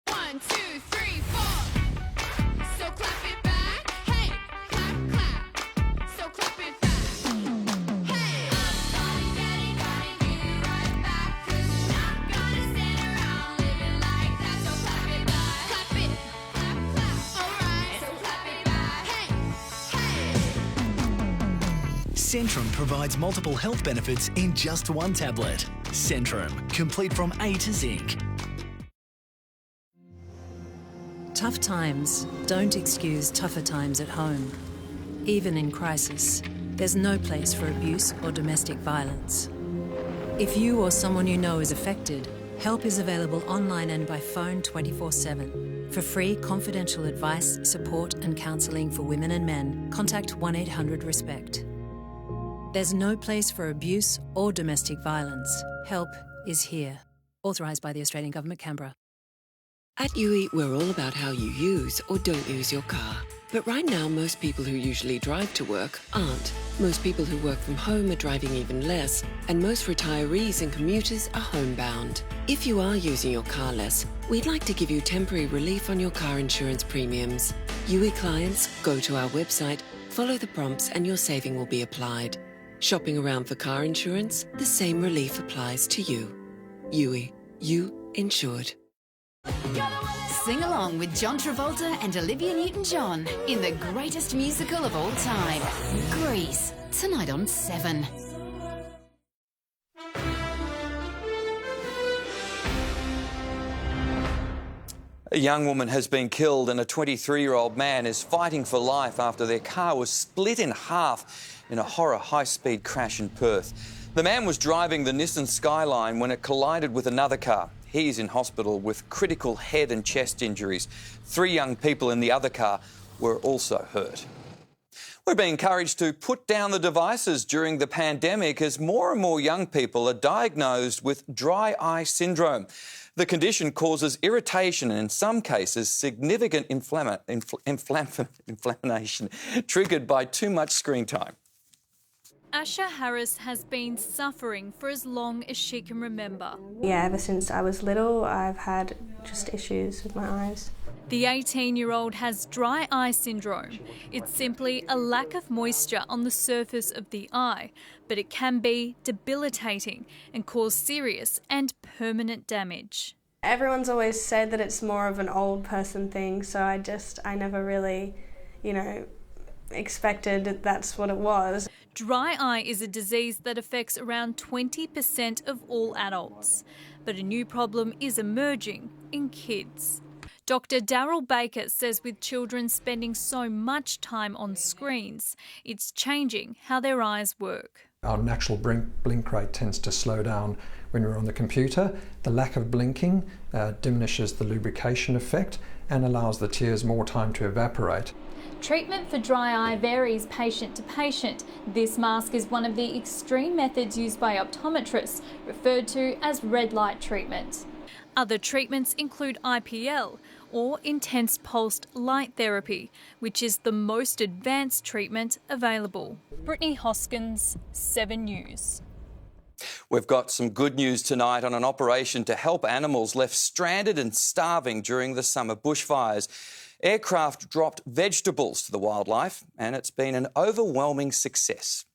S27: 1, 2, 3, 4. So clap it back. Hey, clap, clap. So clap it back. Hey, I'm getting you right back. 'Cause you're not gonna stand around living like that. So clap it back. Clap it, clap, clap. Alright, so clap it back. Hey,
S24: Centrum provides multiple health benefits in just one tablet. Centrum, complete from A to Zinc.
S28: Tough times don't excuse tougher times at home. Even in crisis, there's no place for abuse or domestic violence. If you or someone you know is affected, help is available online and by phone 24/7. For free, confidential advice, support and counselling for women and men, contact 1-800-RESPECT. There's no place for abuse or domestic violence. Help is here. Authorised by the Australian Government, Canberra.
S29: At UE, we're all about how you use or don't use your car. But right now, most people who usually drive to work aren't. Most people who work from home are driving even less, and most retirees and commuters are homebound. If you are using your car less, we'd like to give you temporary relief on your car insurance premiums. UE clients, go to our website, follow the prompts, and your saving will be applied. Shopping around for car insurance, the same relief applies to you. UE, you insured.
S25: Sing along with John Travolta and Olivia Newton-John in the greatest musical of all time, Grease, tonight on 7.
S1: A young woman has been killed and a 23-year-old man is fighting for life after their car was split in half in a horror high-speed crash in Perth. The man was driving the Nissan Skyline when it collided with another car. He's in hospital with critical head and chest injuries. 3 young people in the other car were also hurt. We're being encouraged to put down the devices during the pandemic as more and more young people are diagnosed with dry eye syndrome. The condition causes irritation and, in some cases, significant inflammation triggered by too much screen time.
S3: Asha Harris has been suffering for as long as she can remember.
S4: Yeah, ever since I was little, I've had just issues with my eyes.
S3: The 18-year-old has dry eye syndrome. It's simply a lack of moisture on the surface of the eye, but it can be debilitating and cause serious and permanent damage.
S4: Everyone's always said that it's more of an old person thing, so I never really, expected that that's what it was.
S3: Dry eye is a disease that affects around 20% of all adults, but a new problem is emerging in kids. Dr. Daryl Baker says with children spending so much time on screens, it's changing how their eyes work.
S7: Our natural blink rate tends to slow down when we're on the computer. The lack of blinking diminishes the lubrication effect and allows the tears more time to evaporate.
S3: Treatment for dry eye varies patient to patient. This mask is one of the extreme methods used by optometrists, referred to as red light treatment. Other treatments include IPL, or intense pulsed light therapy, which is the most advanced treatment available. Brittany Hoskins, 7 News.
S1: We've got some good news tonight on an operation to help animals left stranded and starving during the summer bushfires. Aircraft dropped vegetables to the wildlife, and it's been an overwhelming success.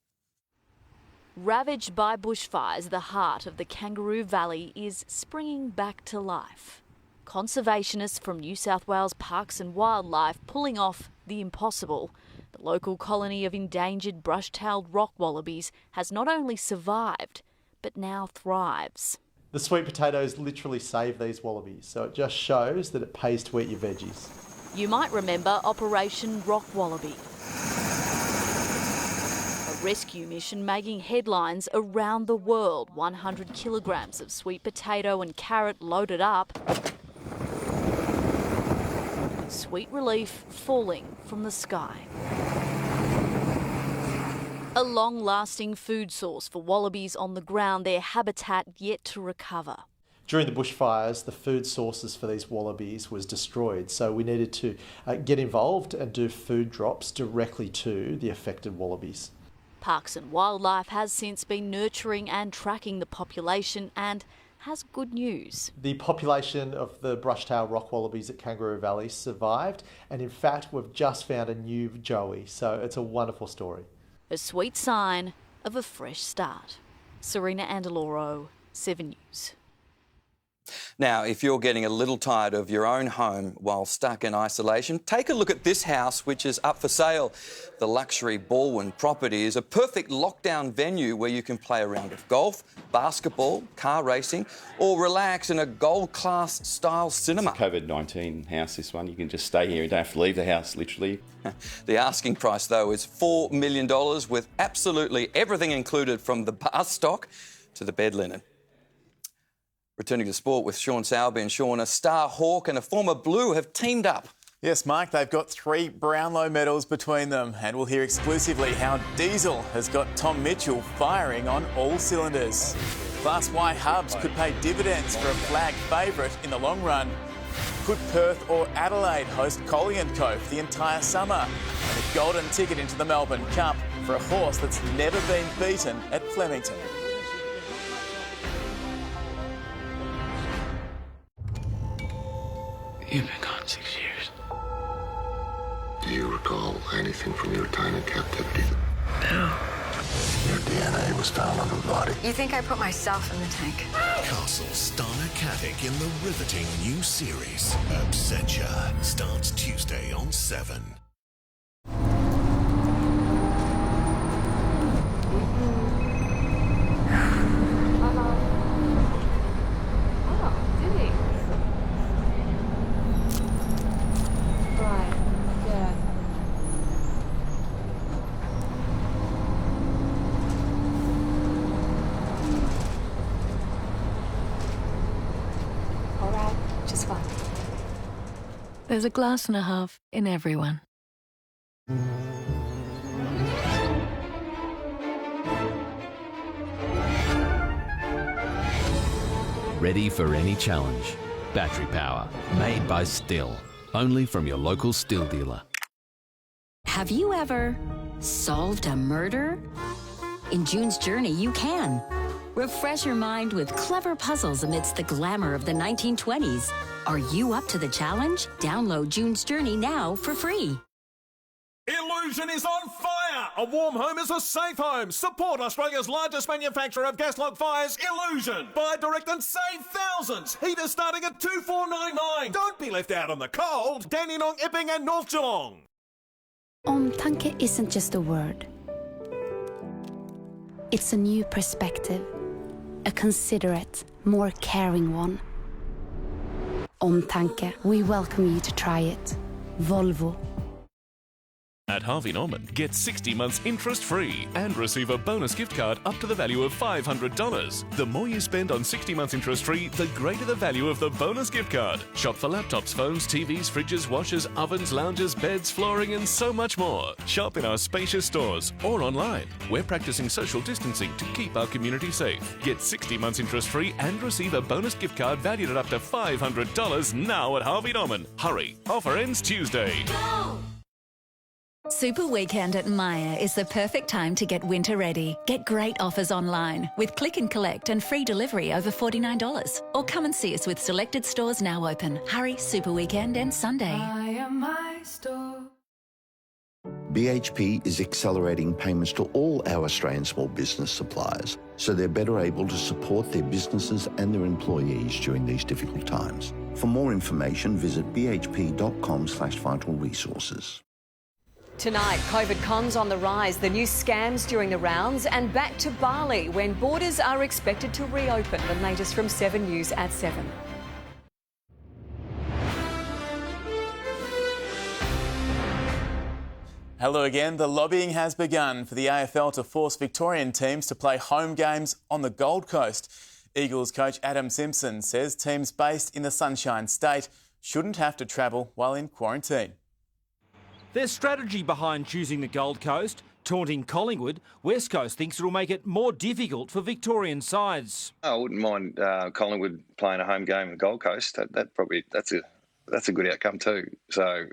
S8: Ravaged by bushfires, the heart of the Kangaroo Valley is springing back to life. Conservationists from New South Wales Parks and Wildlife pulling off the impossible. The local colony of endangered brush-tailed rock wallabies has not only survived, but now thrives.
S10: The sweet potatoes literally save these wallabies, so it just shows that it pays to eat your veggies.
S8: You might remember Operation Rock Wallaby. A rescue mission making headlines around the world. 100 kilograms of sweet potato and carrot loaded up. Sweet relief falling from the sky. A long-lasting food source for wallabies on the ground, their habitat yet to recover.
S10: During the bushfires, the food sources for these wallabies was destroyed, so we needed to get involved and do food drops directly to the affected wallabies.
S8: Parks and Wildlife has since been nurturing and tracking the population and has good news.
S10: The population of the brush-tailed rock wallabies at Kangaroo Valley survived, and in fact we've just found a new joey, so it's a wonderful story.
S8: A sweet sign of a fresh start. Serena Andaloro, 7 News.
S1: Now, if you're getting a little tired of your own home while stuck in isolation, take a look at this house, which is up for sale. The luxury Baldwin property is a perfect lockdown venue where you can play a round of golf, basketball, car racing, or relax in a gold-class style cinema.
S12: It's a COVID-19 house, this one. You can just stay here and don't have to leave the house, literally.
S1: The asking price, though, is $4 million with absolutely everything included, from the bar stock to the bed linen. Returning to sport with Sean Sowerby. And Sean, a star hawk and a former Blue have teamed up.
S16: Yes, Mark, they've got 3 Brownlow medals between them, and we'll hear exclusively how Diesel has got Tom Mitchell firing on all cylinders. Plus, why Hubs could pay dividends for a flag favourite in the long run. Could Perth or Adelaide host Collie & Co for the entire summer? And a golden ticket into the Melbourne Cup for a horse that's never been beaten at Flemington.
S21: You've been gone 6 years. Do you recall anything from your time in captivity? No. Your DNA was found on the body.
S17: You think I put myself in the tank?
S6: Castle Stana Katic in the riveting new series, Absentia, starts Tuesday on 7.
S2: There's a glass and a half in everyone.
S5: Ready for any challenge. Battery power, made by Stihl. Only from your local Stihl dealer.
S25: Have you ever solved a murder? In June's Journey, you can. Refresh your mind with clever puzzles amidst the glamour of the 1920s. Are you up to the challenge? Download June's Journey now for free.
S9: Illusion is on fire! A warm home is a safe home. Support Australia's largest manufacturer of gas log fires, Illusion. Buy direct and save thousands. Heaters starting at $2,499. Don't be left out on the cold. Dandenong, Epping and North Geelong.
S11: Omtanke isn't just a word. It's a new perspective. A considerate, more caring one. Omtanke, we welcome you to try it. Volvo.
S19: At Harvey Norman, get 60 months interest-free and receive a bonus gift card up to the value of $500. The more you spend on 60 months interest-free, the greater the value of the bonus gift card. Shop for laptops, phones, TVs, fridges, washers, ovens, lounges, beds, flooring and so much more. Shop in our spacious stores or online. We're practicing social distancing to keep our community safe. Get 60 months interest-free and receive a bonus gift card valued at up to $500 now at Harvey Norman. Hurry, offer ends Tuesday.
S11: Go!
S13: Super Weekend at Myer is the perfect time to get winter ready. Get great offers online with click and collect and free delivery over $49. Or come and see us with selected stores now open. Hurry, Super Weekend ends Sunday.
S14: BHP is accelerating payments to all our Australian small business suppliers so they're better able to support their businesses and their employees during these difficult times. For more information, visit bhp.com/vital resources.
S15: Tonight, COVID cons on the rise, the new scams during the rounds, and back to Bali when borders are expected to reopen. The latest from 7 News at 7.
S16: Hello again. The lobbying has begun for the AFL to force Victorian teams to play home games on the Gold Coast. Eagles coach Adam Simpson says teams based in the Sunshine State shouldn't have to travel while in quarantine.
S22: Their strategy behind choosing the Gold Coast, taunting Collingwood, West Coast thinks it'll make it more difficult for Victorian sides.
S23: I wouldn't mind Collingwood playing a home game on the Gold Coast. That's a good outcome too. So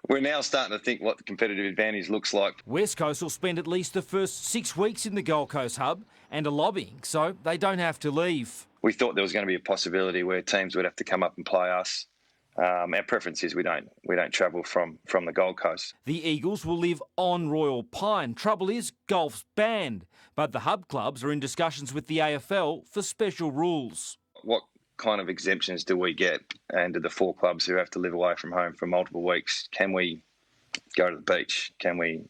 S23: we're now starting to think what the competitive advantage looks like.
S22: West Coast will spend at least the first 6 weeks in the Gold Coast hub and are lobbying so they don't have to leave.
S23: We thought there was going to be a possibility where teams would have to come up and play us. Our preference is we don't travel from the Gold Coast.
S22: The Eagles will live on Royal Pine. Trouble is, golf's banned, but the hub clubs are in discussions with the AFL for special rules.
S23: What kind of exemptions do we get? And do the 4 clubs who have to live away from home for multiple weeks, can we go to the beach? Can we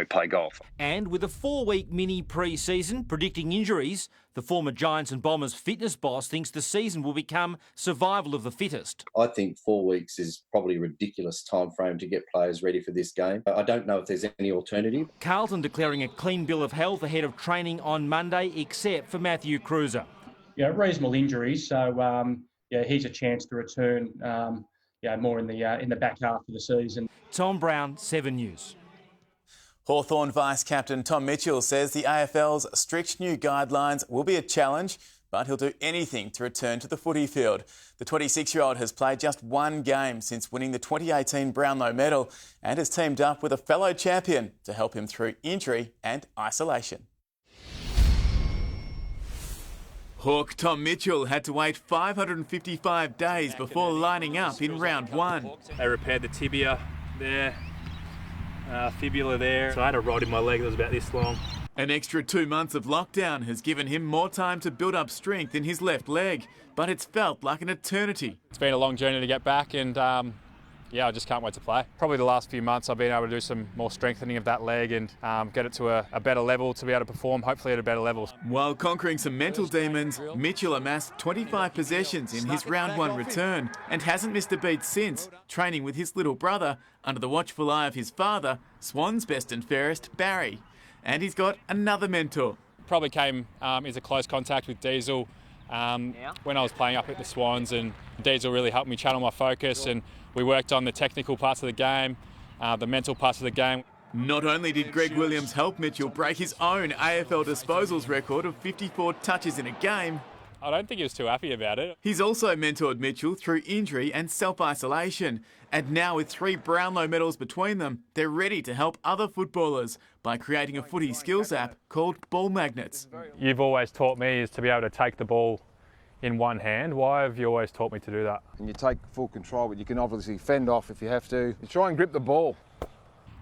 S23: play golf?
S22: And with a 4-week mini pre-season predicting injuries, the former Giants and Bombers fitness boss thinks the season will become survival of the fittest.
S30: I think 4 weeks is probably a ridiculous time frame to get players ready for this game. I don't know if there's any alternative.
S22: Carlton declaring a clean bill of health ahead of training on Monday, except for Matthew Cruiser.
S31: Yeah, reasonable injuries, so he's a chance to return more in the back half of the season.
S22: Tom Brown, 7 News.
S16: Hawthorn Vice-Captain Tom Mitchell says the AFL's strict new guidelines will be a challenge, but he'll do anything to return to the footy field. The 26-year-old has played just 1 game since winning the 2018 Brownlow medal and has teamed up with a fellow champion to help him through injury and isolation. Hawk Tom Mitchell had to wait 555 days before lining up in round 1.
S32: They repaired the tibia there. Fibula there. So I had a rod in my leg that was about this long.
S16: An extra 2 months of lockdown has given him more time to build up strength in his left leg, but it's felt like an eternity.
S32: It's been a long journey to get back and I just can't wait to play. Probably the last few months I've been able to do some more strengthening of that leg and get it to a better level to be able to perform, hopefully at a better level.
S16: While conquering some mental demons, Mitchell amassed 25 possessions in his round 1 return and hasn't missed a beat since, training with his little brother under the watchful eye of his father, Swan's best and fairest, Barry. And he's got another mentor.
S32: Probably came as a close contact with Diesel When I was playing up at the Swans, and Diesel really helped me channel my focus, and we worked on the technical parts of the game, the mental parts of the game.
S16: Not only did Greg Williams help Mitchell break his own AFL disposals record of 54 touches in a game,
S32: I don't think he was too happy about it.
S16: he's also mentored Mitchell through injury and self-isolation. And now with 3 Brownlow medals between them, they're ready to help other footballers by creating a footy skills app called Ball Magnets.
S32: You've always taught me is to be able to take the ball in one hand. Why have you always taught me to do that?
S3: And you take full control, but you can obviously fend off if you have to. You try and grip the ball.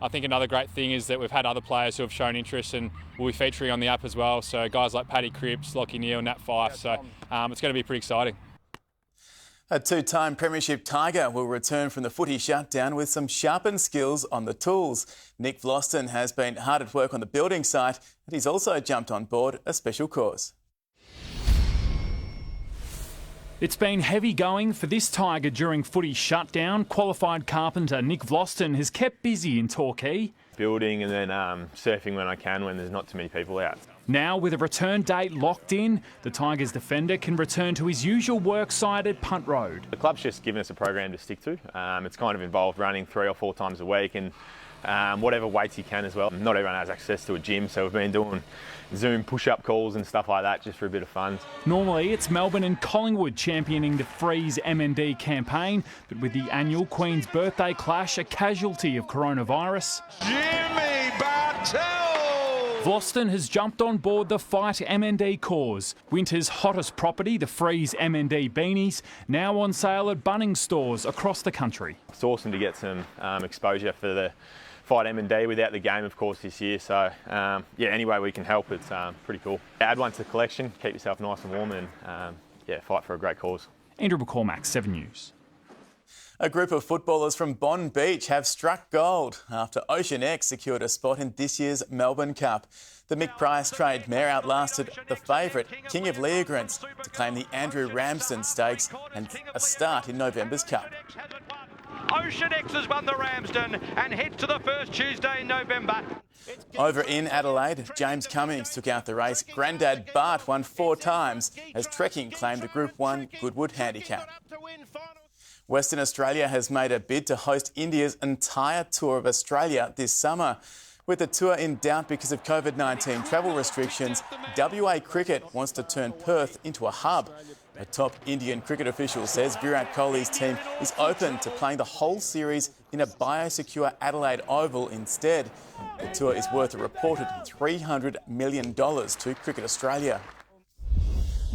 S32: I think another great thing is that we've had other players who have shown interest and will be featuring on the app as well. So guys like Paddy Cripps, Lockie Neal, Nat Fyfe. So it's going to be pretty exciting.
S16: A 2-time Premiership Tiger will return from the footy shutdown with some sharpened skills on the tools. Nick Vlosten has been hard at work on the building site, and he's also jumped on board a special cause.
S4: It's been heavy going for this Tiger during footy shutdown. Qualified carpenter Nick Vlosten has kept busy in Torquay.
S7: Building and then surfing when I can when there's not too many people out.
S4: Now, with a return date locked in, the Tigers defender can return to his usual work site at Punt Road.
S7: The club's just given us a program to stick to. It's kind of involved running 3 or 4 times a week and whatever weights you can as well. Not everyone has access to a gym, so we've been doing Zoom push-up calls and stuff like that just for a bit of fun.
S4: Normally, it's Melbourne and Collingwood championing the Freeze MND campaign, but with the annual Queen's Birthday clash a casualty of coronavirus,
S9: Jimmy Bartell!
S4: Vlosten has jumped on board the Fight MND cause. Winter's hottest property, the Freeze MND beanies, now on sale at Bunnings stores across the country.
S7: It's awesome to get some exposure for the Fight M&D without the game, of course, this year. So, yeah, any way we can help, it's pretty cool. Add one to the collection, keep yourself nice and warm, and yeah, fight for a great cause.
S4: Andrew McCormack, 7 News.
S16: A group of footballers from Bond Beach have struck gold after Ocean X secured a spot in this year's Melbourne Cup. The Mick Price trade mare outlasted the favourite, King of Leogrants, to claim the Andrew Ramsden Stakes and a start in November's Cup.
S8: Ocean X has won the Ramsden and heads to the first Tuesday in November.
S16: Over in Adelaide, James Cummings took out the race. Grandad Bart won 4 times as Trekking claimed the Group 1 Goodwood Handicap. Western Australia has made a bid to host India's entire tour of Australia this summer. With the tour in doubt because of COVID-19 travel restrictions, WA Cricket wants to turn Perth into a hub. A top Indian cricket official says Virat Kohli's team is open to playing the whole series in a biosecure Adelaide Oval instead. The tour is worth a reported $300 million to Cricket Australia.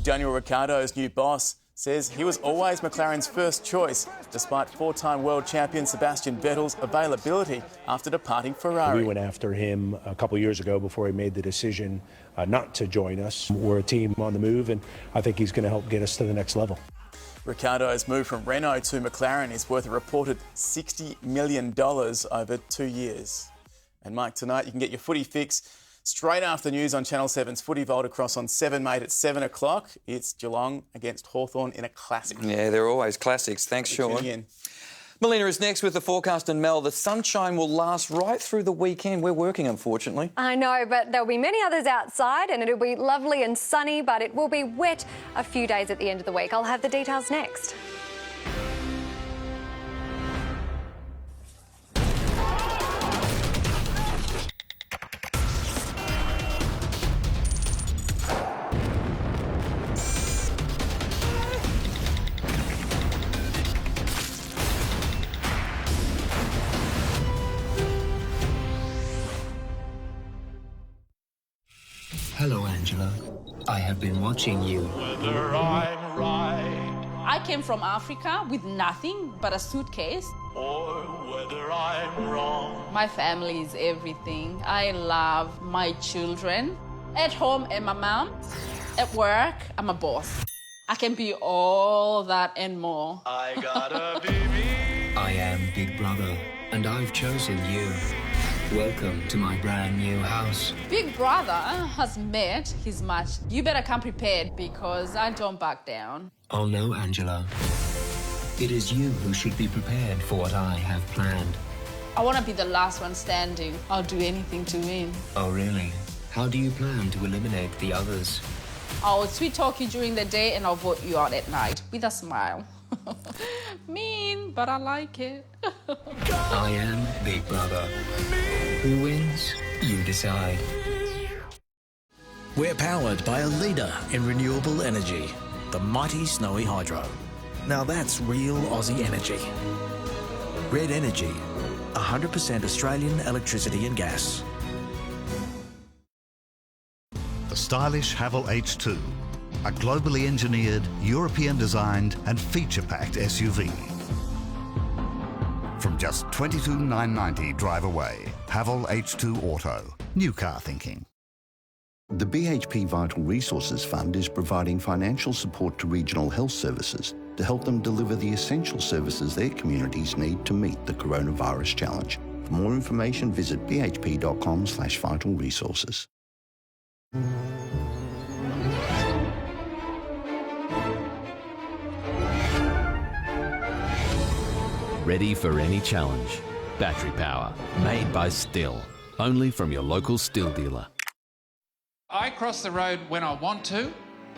S16: Daniel Ricciardo's new boss says he was always McLaren's first choice, despite 4-time world champion Sebastian Vettel's availability after departing Ferrari.
S10: We went after him a couple of years ago before he made the decision not to join us. We're a team on the move, and I think he's going to help get us to the next level.
S16: Ricciardo's move from Renault to McLaren is worth a reported $60 million over 2 years. And Mike, tonight you can get your footy fix straight after the news on Channel 7's Footy Vault across on 7 Mate at 7 o'clock. It's Geelong against Hawthorn in a classic.
S1: Yeah, they're always classics. Thanks, Sean. Melina is next with the forecast, and Mel, the sunshine will last right through the weekend. We're working, unfortunately.
S18: I know, but there'll be many others outside and it'll be lovely and sunny, but it will be wet a few days at the end of the week. I'll have the details next.
S20: Hello, Angela. I have been watching you.
S9: Whether I'm right
S24: I came from Africa with nothing but a suitcase.
S9: or whether I'm wrong.
S24: My family is everything. I love my children. At home, I'm a mom. At work, I'm a boss. I can be all that and more.
S9: I gotta be me.
S20: I am Big Brother, and I've chosen you. Welcome to my brand new house.
S24: Big Brother has met his match. You better come prepared because I don't back down.
S20: Oh no, Angela. It is you who should be prepared for what I have planned.
S24: I want to be the last one standing. I'll do anything to win.
S20: Oh really? How do you plan to eliminate the others?
S24: I'll sweet talk you during the day and I'll vote you out at night with a smile. Mean, but I like it.
S20: I am Big Brother. Who wins? You decide.
S2: We're powered by a leader in renewable energy, the mighty Snowy Hydro. Now that's real Aussie energy. Red Energy, 100% Australian electricity and gas.
S5: The stylish Haval H2, a globally engineered, European-designed and feature-packed SUV. From just $22,990 drive away, Haval H2 Auto. New car thinking.
S14: The BHP Vital Resources Fund is providing financial support to regional health services to help them deliver the essential services their communities need to meet the coronavirus challenge. For more information, visit bhp.com/vitalresources.
S6: Ready for any challenge. Battery power, made by Still. Only from your local Still dealer.
S12: I cross the road when I want to,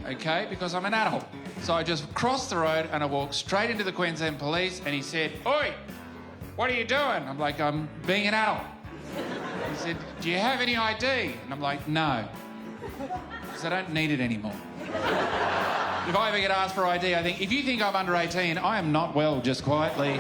S12: okay, because I'm an adult. So I just crossed the road and I walked straight into the Queensland Police and he said, "Oi, what are you doing?" I'm like, "I'm being an adult." He said, "Do you have any ID?" And I'm like, "No, because I don't need it anymore." If I ever get asked for ID, I think, if you think I'm under 18, I am not well, just quietly.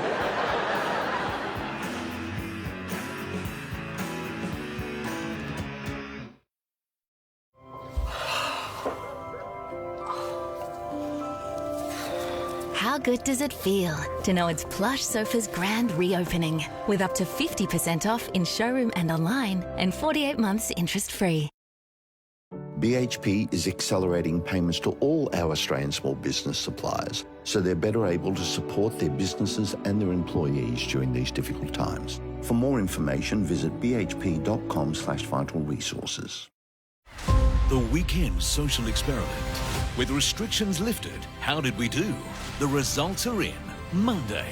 S13: How good does it feel to know it's Plush Sofa's grand reopening with up to 50% off in showroom and online and 48 months interest-free.
S14: BHP is accelerating payments to all our Australian small business suppliers so they're better able to support their businesses and their employees during these difficult times. For more information, visit bhp.com/vitalresources.
S17: The weekend social experiment. With restrictions lifted, how did we do? The results are in Monday.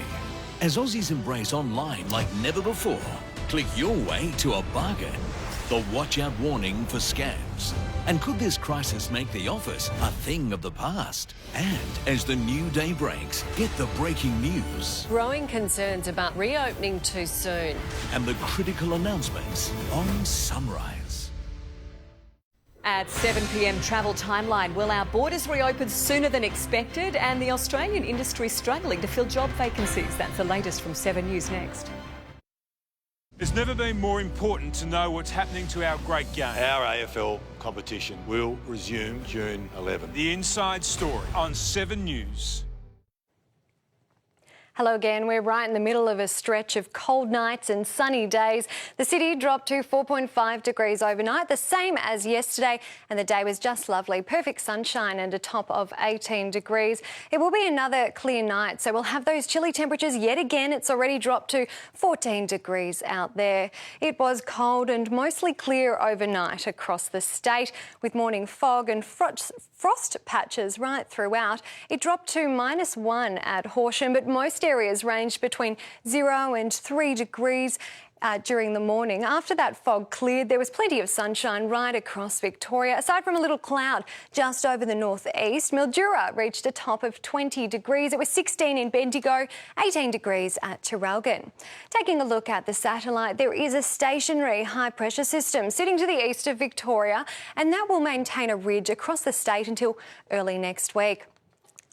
S17: As Aussies embrace online like never before, click your way to a bargain. The watch out warning for scams. And could this crisis make the office a thing of the past? And as the new day breaks, get the breaking news.
S15: Growing concerns about reopening too soon.
S17: And the critical announcements on Sunrise.
S15: At 7 p.m, travel timeline. Will our borders reopen sooner than expected? And the Australian industry struggling to fill job vacancies. That's the latest from 7 News next.
S19: It's never been more important to know what's happening to our great game. Our AFL competition will resume June 11. The inside story on 7 News.
S18: Hello again. We're right in the middle of a stretch of cold nights and sunny days. The city dropped to 4.5 degrees overnight, the same as yesterday, and the day was just lovely. Perfect sunshine and a top of 18 degrees. It will be another clear night, so we'll have those chilly temperatures yet again. It's already dropped to 14 degrees out there. It was cold and mostly clear overnight across the state, with morning fog and frost patches right throughout. It dropped to -1 at Horsham, but most areas ranged between 0 and 3 degrees during the morning. After that fog cleared, there was plenty of sunshine right across Victoria, aside from a little cloud just over the northeast. Mildura reached a top of 20 degrees. It was 16 in Bendigo, 18 degrees at Traralgon. Taking a look at the satellite, there is a stationary high-pressure system sitting to the east of Victoria, and that will maintain a ridge across the state until early next week.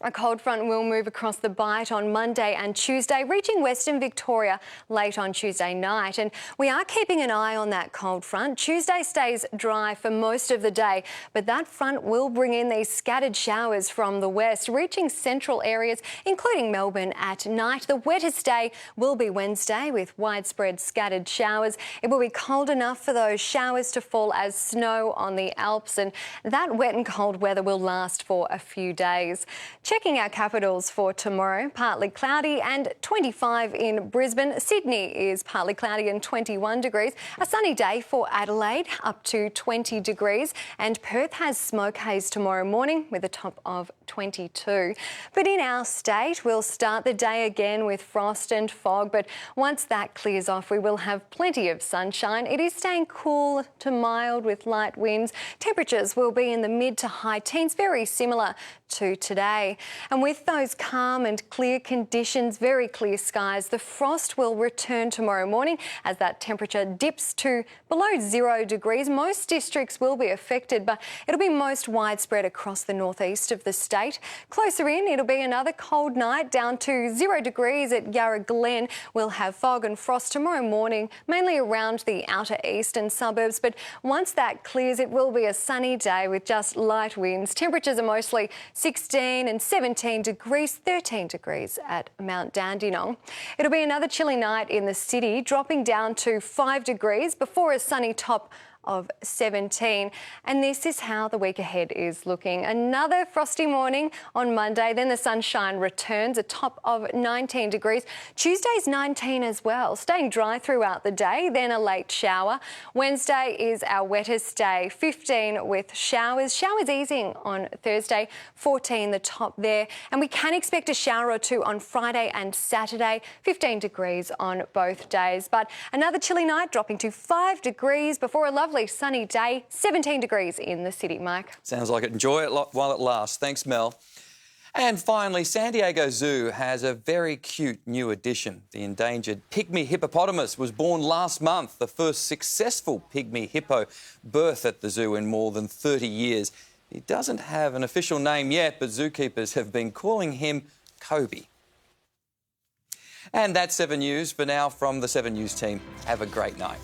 S18: A cold front will move across the Bight on Monday and Tuesday, reaching Western Victoria late on Tuesday night. And we are keeping an eye on that cold front. Tuesday stays dry for most of the day, but that front will bring in these scattered showers from the west, reaching central areas, including Melbourne at night. The wettest day will be Wednesday with widespread scattered showers. It will be cold enough for those showers to fall as snow on the Alps, and that wet and cold weather will last for a few days. Checking our capitals for tomorrow, partly cloudy and 25 in Brisbane. Sydney is partly cloudy and 21 degrees. A sunny day for Adelaide, up to 20 degrees. And Perth has smoke haze tomorrow morning with a top of 22. But in our state, we'll start the day again with frost and fog, but once that clears off, we will have plenty of sunshine. It is staying cool to mild with light winds. Temperatures will be in the mid to high teens, very similar to today. And with those calm and clear conditions, very clear skies, the frost will return tomorrow morning as that temperature dips to below 0 degrees. Most districts will be affected, but it'll be most widespread across the northeast of the state. Closer in, it'll be another cold night down to 0 degrees at Yarra Glen. We'll have fog and frost tomorrow morning, mainly around the outer eastern suburbs. But once that clears, it will be a sunny day with just light winds. Temperatures are mostly 16 and 17 degrees, 13 degrees at Mount Dandenong. It'll be another chilly night in the city, dropping down to 5 degrees before a sunny top of 17. And this is how the week ahead is looking. Another frosty morning on Monday, then the sunshine returns, a top of 19 degrees. Tuesday's 19 as well, staying dry throughout the day, then a late shower. Wednesday is our wettest day, 15 with showers. Showers easing on Thursday, 14 the top there. And we can expect a shower or two on Friday and Saturday, 15 degrees on both days. But another chilly night, dropping to 5 degrees before a lovely sunny day, 17 degrees in the city, Mike.
S1: Sounds like it. Enjoy it while it lasts. Thanks, Mel. And finally, San Diego Zoo has a very cute new addition. The endangered pygmy hippopotamus was born last month, the first successful pygmy hippo birth at the zoo in more than 30 years. He doesn't have an official name yet, but zookeepers have been calling him Kobe. And that's 7 News. For now, from the 7 News team, have a great night.